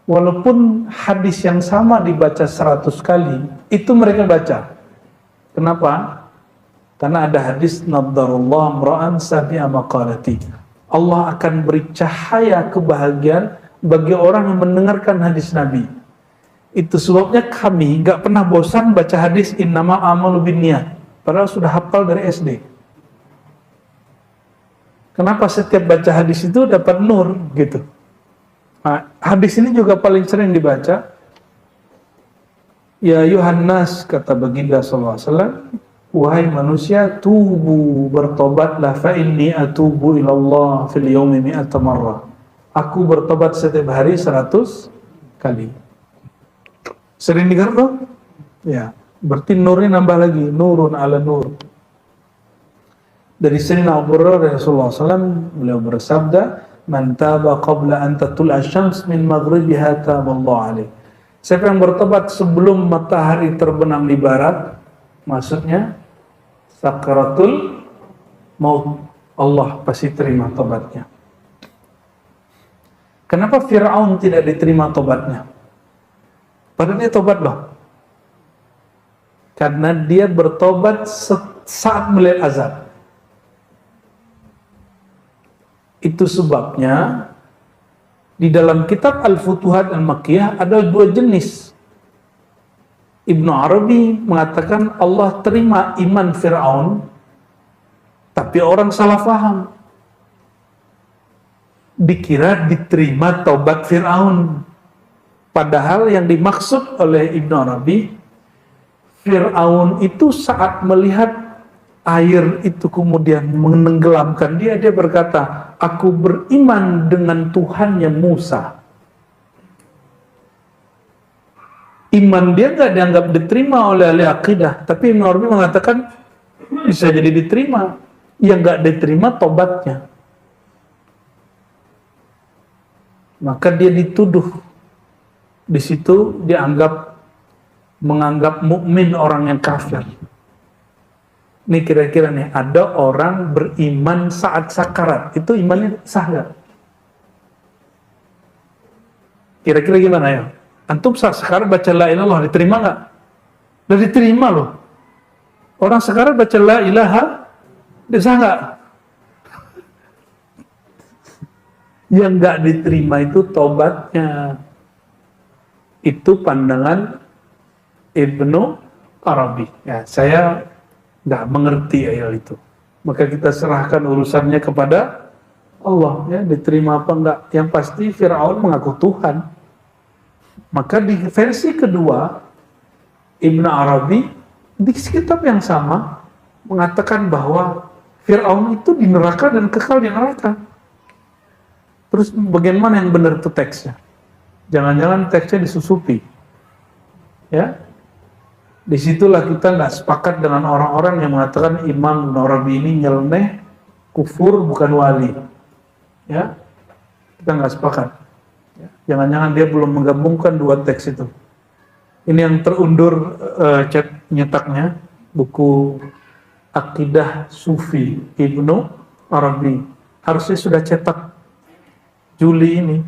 walaupun hadis yang sama dibaca 100 kali, itu mereka baca. Kenapa? Karena ada hadis naddarullah mra'an sami'a maqalati. Allah akan beri cahaya kebahagiaan bagi orang yang mendengarkan hadis Nabi. Itu sebabnya kami nggak pernah bosan baca hadis innama amalu binniyat. Padahal sudah hafal dari SD. Kenapa setiap baca hadis itu dapat nur gitu? Nah, hadis ini juga paling sering dibaca. Ya Yohanes, kata baginda SAW, wahai manusia, tubu, bertobatlah, fa inni atubu ilallah fil yaumi mi'ata marrah. Aku bertobat setiap hari 100 kali. Sering dengar tuh? Ya, berarti nurnya nambah lagi, nurun ala nur. Dari sini Abu Hurairah Rasulullah SAW beliau bersabda, man taba qabla an tatul asyams min maghribiha taballahu alaih. Siapa yang bertobat sebelum matahari terbenam di barat, maksudnya sakaratul maut, Allah pasti terima tobatnya. Kenapa Fir'aun tidak diterima tobatnya? Padahal dia tobat loh. Karena dia bertobat saat melihat azab. Itu sebabnya di dalam kitab Al-Futuhat Al-Makkiyah ada dua jenis. Ibnu Arabi mengatakan Allah terima iman Fir'aun, tapi orang salah faham. Dikira diterima taubat Fir'aun. Padahal yang dimaksud oleh Ibnu Arabi, Fir'aun itu saat melihat air itu kemudian menenggelamkan dia, dia berkata, aku beriman dengan Tuhannya Musa. Iman dia nggak dianggap diterima oleh ahli akidah, tapi Ibnu Arabi mengatakan bisa jadi diterima. Yang nggak diterima tobatnya. Maka dia dituduh. Di situ dianggap menganggap mukmin orang yang kafir. Ini kira-kira nih, ada orang beriman saat sakarat, itu imannya sah nggak? Kira-kira gimana ya? Antum saat sakarat baca la ilaha illallah, diterima nggak? Udah diterima loh. Orang sakarat baca la ilaha, sah nggak? Yang nggak diterima itu tobatnya. Itu pandangan Ibnu Arabi. Ya, saya nggak mengerti ayat itu. Maka kita serahkan urusannya kepada Allah. Ya, diterima apa enggak? Yang pasti Fir'aun mengaku Tuhan. Maka di versi kedua, Ibnu Arabi di kitab yang sama mengatakan bahwa Fir'aun itu di neraka dan kekal di neraka. Terus bagaimana yang benar itu teksnya? Jangan-jangan teksnya disusupi. Ya, disitulah kita nggak sepakat dengan orang-orang yang mengatakan Imam Ibn Arabi ini nyeleneh, kufur, bukan wali. Ya, kita nggak sepakat. Ya, jangan-jangan dia belum menggabungkan dua teks itu. Ini yang terundur nyetaknya, buku Akidah Sufi Ibnu Arabi. Harusnya sudah cetak Juli ini.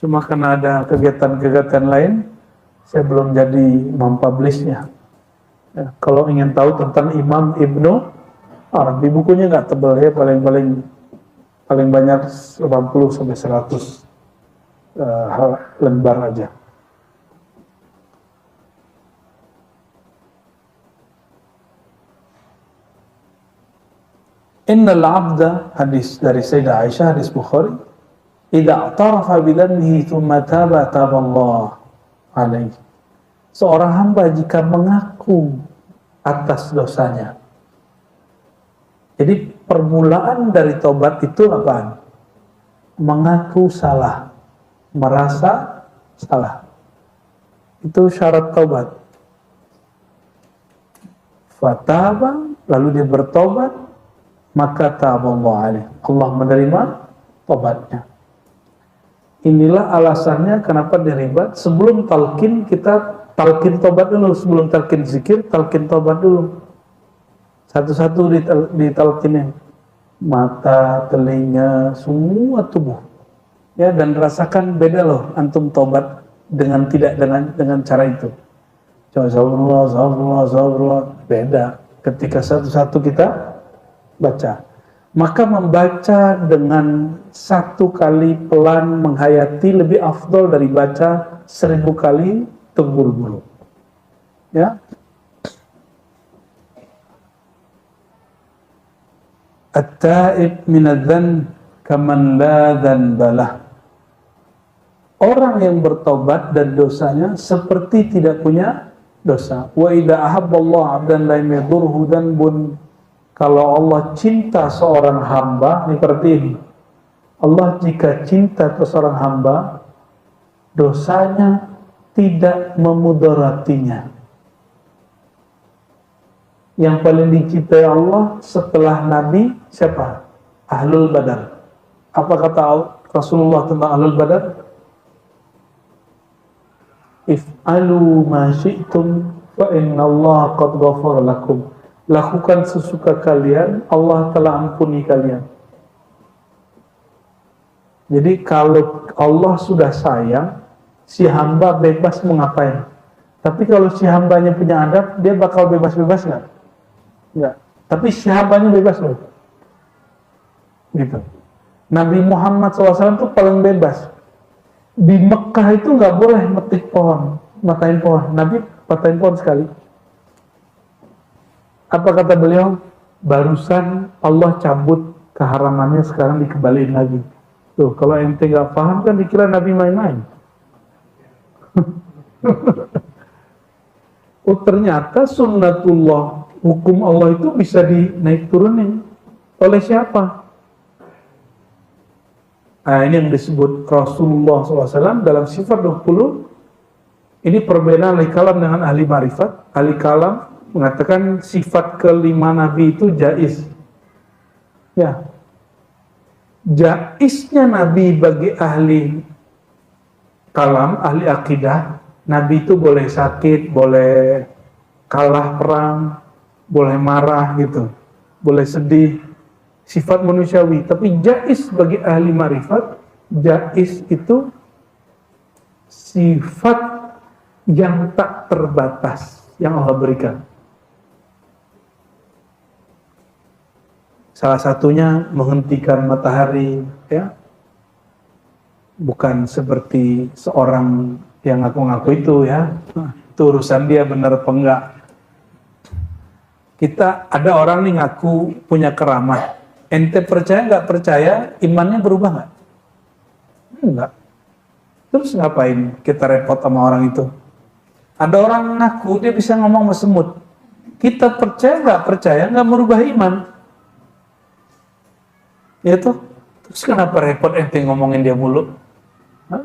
Cuma karena ada kegiatan-kegiatan lain, saya belum jadi mempublishnya. Ya, kalau ingin tahu tentang Imam Ibnu Arabi, bukunya nggak tebal ya, paling banyak 80 sampai 100 lembar aja. Innal abda, hadis dari Sayyidah Aisyah, hadis Bukhari, idza i'tarafa bidhanbihi thumma taba Allah alaihi. Seorang hamba jika mengaku atas dosanya. Jadi permulaan dari tobat itu apaan? Mengaku salah, merasa salah. Itu syarat tobat. Fataba, lalu dia bertobat, maka taballahu alaihi. Allah menerima tobatnya. Inilah alasannya kenapa diribat. Sebelum talqin, kita talqin tobat dulu. Sebelum talqin zikir, talqin tobat dulu. Satu-satu ditalqinin. Mata, telinga, semua tubuh. Ya, dan rasakan beda loh antum tobat dengan tidak dengan cara itu. Astagfirullah, beda. Ketika satu-satu kita baca. Maka membaca dengan 1 kali pelan menghayati lebih afdol dari baca 1000 kali terburu-buru. Ya. At-ta'ib minadz-dzanb kaman la dzanbalah. Orang yang bertobat dan dosanya seperti tidak punya dosa. Wa idza ahabballahu 'abdan lam yadurhu dzanbun. Kalau Allah cinta seorang hamba, ini seperti ini. Allah jika cinta ke seorang hamba, dosanya tidak memudaratinya. Yang paling dicintai Allah setelah Nabi siapa? Ahlul Badar. Apa kata Rasulullah tentang Ahlul Badar? If'alu ma syi'tum fa inna Allah qad ghafara lakum. Lakukan sesuka kalian, Allah telah ampuni kalian. Jadi kalau Allah sudah sayang, si hamba bebas mau ngapain. Tapi kalau si hambanya punya adab, dia bakal bebas-bebas nggak? Nggak. Tapi si hambanya bebas loh. Gitu. Nabi Muhammad SAW itu paling bebas. Di Mekah itu nggak boleh metik pohon, matain pohon. Nabi matain pohon sekali. Apa kata beliau? Barusan Allah cabut keharamannya, sekarang dikembaliin lagi. Tuh, kalau ente nggak paham kan dikira Nabi main-main. Oh, ternyata sunnatullah, hukum Allah itu bisa dinaik turunin. Oleh siapa? Nah, ini yang disebut Rasulullah SAW dalam sifat 20. Ini perbedaan ahli kalam dengan ahli marifat. Ahli kalam mengatakan sifat kelima Nabi itu jaiz. Ya. Jaiznya Nabi bagi ahli kalam, ahli akidah, Nabi itu boleh sakit, boleh kalah perang, boleh marah gitu, boleh sedih, sifat manusiawi. Tapi jaiz bagi ahli marifat, jaiz itu sifat yang tak terbatas yang Allah berikan. Salah satunya menghentikan matahari, ya. Bukan seperti seorang yang ngaku-ngaku itu, ya. Itu urusan dia benar apa enggak. Kita ada orang nih ngaku punya keramat. Ente percaya nggak percaya, imannya berubah nggak? Enggak. Terus ngapain kita repot sama orang itu? Ada orang ngaku dia bisa ngomong sama semut. Kita percaya nggak percaya, nggak merubah iman. Ya tuh, Terus kenapa repot ente ngomongin dia mulu? Hah?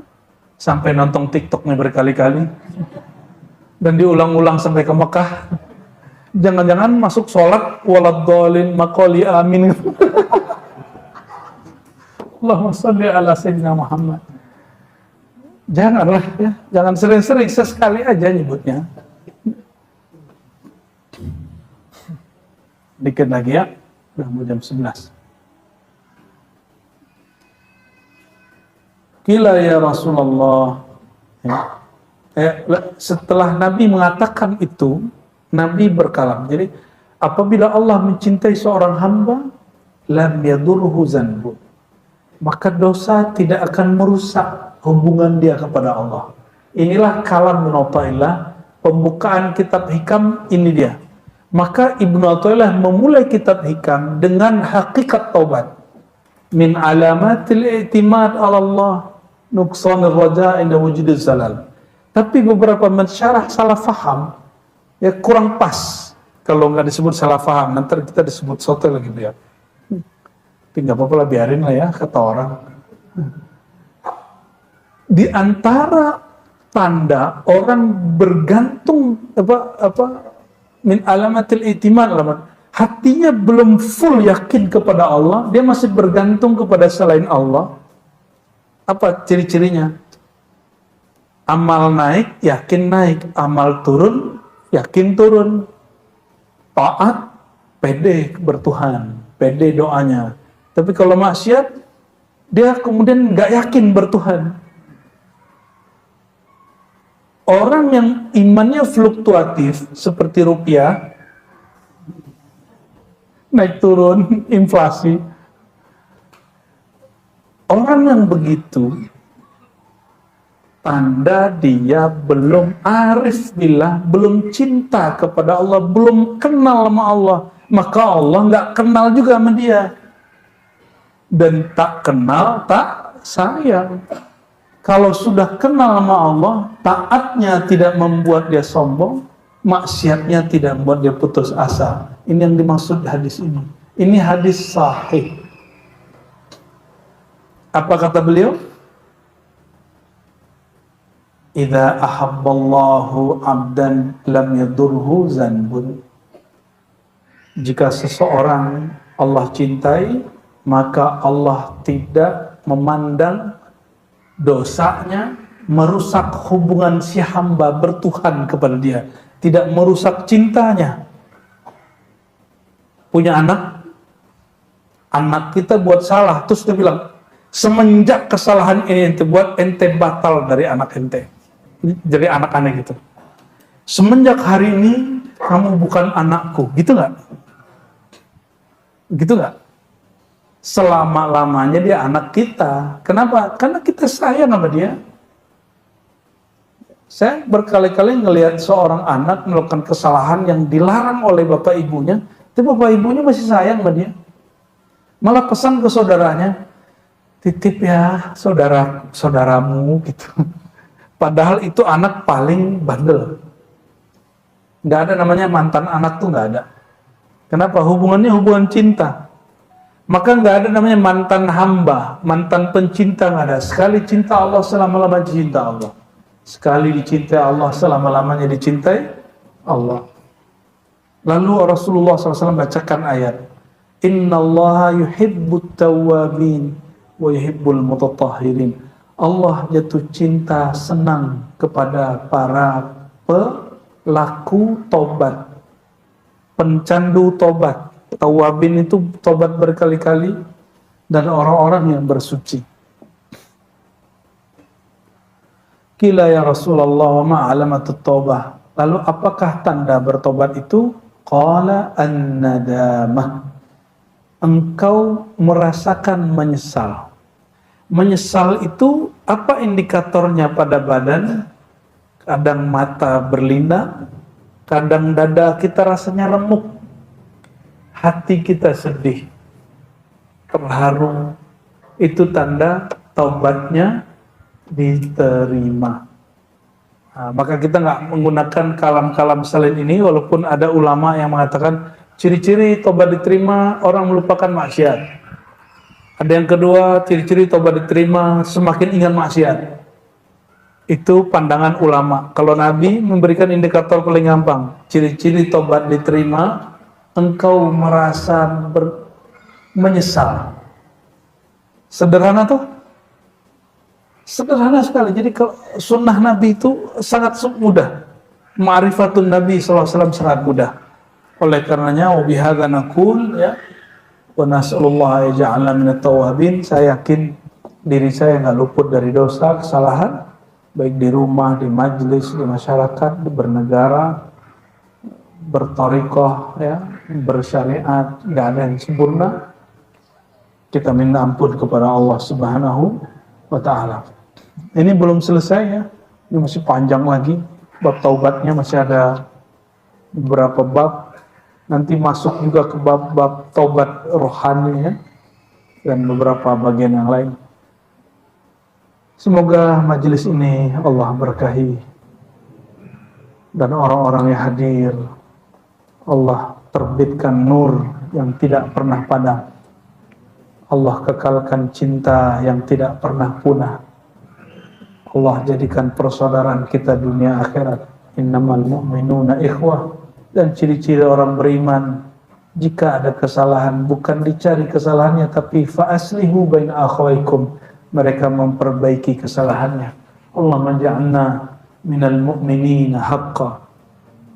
Sampai nonton TikToknya berkali-kali dan diulang-ulang sampai ke Mekah. Jangan-jangan masuk sholat waladhdallin maqali amin. Allahumma shalli ala sayyidina Muhammad. Janganlah ya, jangan sering-sering, sesekali aja nyebutnya. Dikit lagi ya, udah mau jam 11. Qila ya Rasulullah. Setelah Nabi mengatakan itu, Nabi berkalam. Jadi apabila Allah mencintai seorang hamba, lam yadurhu zanbu, maka dosa tidak akan merusak hubungan dia kepada Allah. Inilah kalam Ibnu Athaillah, pembukaan kitab Hikam ini dia. Maka Ibnu Athaillah memulai kitab Hikam dengan hakikat taubat. Min alamatil i'timad ala Allah nuqsanir raja inda wujudil zalal. Tapi beberapa mensyarah salah faham, ya kurang pas. Kalau nggak disebut salah faham, nanti kita disebut soto lagi dia. Tapi nggak apa-apa lah, biarin lah ya, kata orang. Di antara tanda orang bergantung min alamatil i'timad, hatinya belum full yakin kepada Allah, dia masih bergantung kepada selain Allah. Apa ciri-cirinya? Amal naik, yakin naik. Amal turun, yakin turun. Taat, pede bertuhan, pede doanya. Tapi kalau maksiat, dia kemudian nggak yakin bertuhan. Orang yang imannya fluktuatif seperti rupiah, naik turun, inflasi. Orang yang begitu, tanda dia belum arif billah, belum cinta kepada Allah, belum kenal sama Allah. Maka Allah nggak kenal juga sama dia. Dan tak kenal, tak sayang. Kalau sudah kenal sama Allah, taatnya tidak membuat dia sombong, maksiatnya tidak membuat dia putus asa. Ini yang dimaksud hadis ini. Ini hadis sahih. Apa kata beliau? Idza ahabballahu 'abdan lam yadurhu zanbun. Jika seseorang Allah cintai, maka Allah tidak memandang dosanya merusak hubungan si hamba bertuhan kepada dia, tidak merusak cintanya. Punya anak kita buat salah, terus dia bilang, semenjak kesalahan ini ente buat, ente batal dari anak ente. Jadi anak aneh gitu. Semenjak hari ini kamu bukan anakku, gitu nggak? Gitu nggak? Selama-lamanya dia anak kita. Kenapa? Karena kita sayang sama dia. Saya berkali-kali ngelihat seorang anak melakukan kesalahan yang dilarang oleh bapak ibunya, tapi bapak ibunya masih sayang sama dia. Malah pesan ke saudaranya, titip ya saudaramu gitu. Padahal itu anak paling bandel. Nggak ada namanya mantan anak tuh, nggak ada. Kenapa? Hubungannya hubungan cinta. Maka nggak ada namanya mantan hamba, mantan pencinta, nggak ada. Sekali cinta Allah, selama-lamanya cinta Allah. Sekali dicintai Allah, selama-lamanya dicintai Allah. Lalu Rasulullah SAW bacakan ayat, Innallaha yuhibbut tawwabin wa yuhibbul mutatahhirin. Allah jatuh cinta, senang kepada para pelaku tobat, pencandu tobat. Tawabin itu tobat berkali-kali, dan orang-orang yang bersuci. Qila ya Rasulullah wa ma alamatut taubah. Lalu apakah tanda bertobat itu? Qala an-nadamah. Engkau merasakan menyesal. Menyesal itu apa indikatornya pada badan? Kadang mata berlinang, kadang dada kita rasanya remuk. Hati kita sedih, terharu, itu tanda taubatnya diterima. Nah, maka kita nggak menggunakan kalam-kalam selain ini, walaupun ada ulama yang mengatakan ciri-ciri taubat diterima orang melupakan maksiat. Ada yang kedua, ciri-ciri tobat diterima semakin ingat maksiat. Itu pandangan ulama. Kalau Nabi memberikan indikator paling gampang, ciri-ciri tobat diterima, engkau merasa menyesal. Sederhana tuh? Sederhana sekali. Jadi sunnah Nabi itu sangat mudah. Ma'rifatun Nabi SAW sangat mudah. Oleh karenanya, wabihadza naqul ya, wa nas'alullah yaj'alna minat tawwabin. Saya yakin diri saya nggak luput dari dosa, kesalahan, baik di rumah, di majelis, di masyarakat, di bernegara, berthariqah, ya, bersyariat, nggak ada yang sempurna. Kita minta ampun kepada Allah Subhanahu wa Ta'ala. Ini belum selesai ya, ini masih panjang lagi. Bab taubatnya masih ada beberapa bab. Nanti masuk juga ke bab-bab taubat rohani ya, dan beberapa bagian yang lain. Semoga majelis ini Allah berkahi dan orang-orang yang hadir Allah terbitkan nur yang tidak pernah padam. Allah kekalkan cinta yang tidak pernah punah. Allah jadikan persaudaraan kita dunia akhirat. Innamal mu'minuna ikhwah. Dan ciri-ciri orang beriman, jika ada kesalahan bukan dicari kesalahannya, tapi fa'aslihu baina akhawaikum, mereka memperbaiki kesalahannya. Allah menja'alna minal mu'minina haqqa,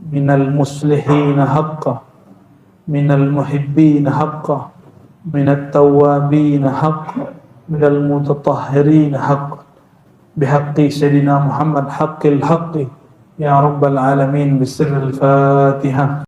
minal muslihina haqqa, minal muhibbina haqqa, minat tawwabina haqqa, minal mutatahhirina haqqa, bihaqqi Sayyidina Muhammad haqqil haqqi. Ya Rabbal Alamin, bisirril Fatihah.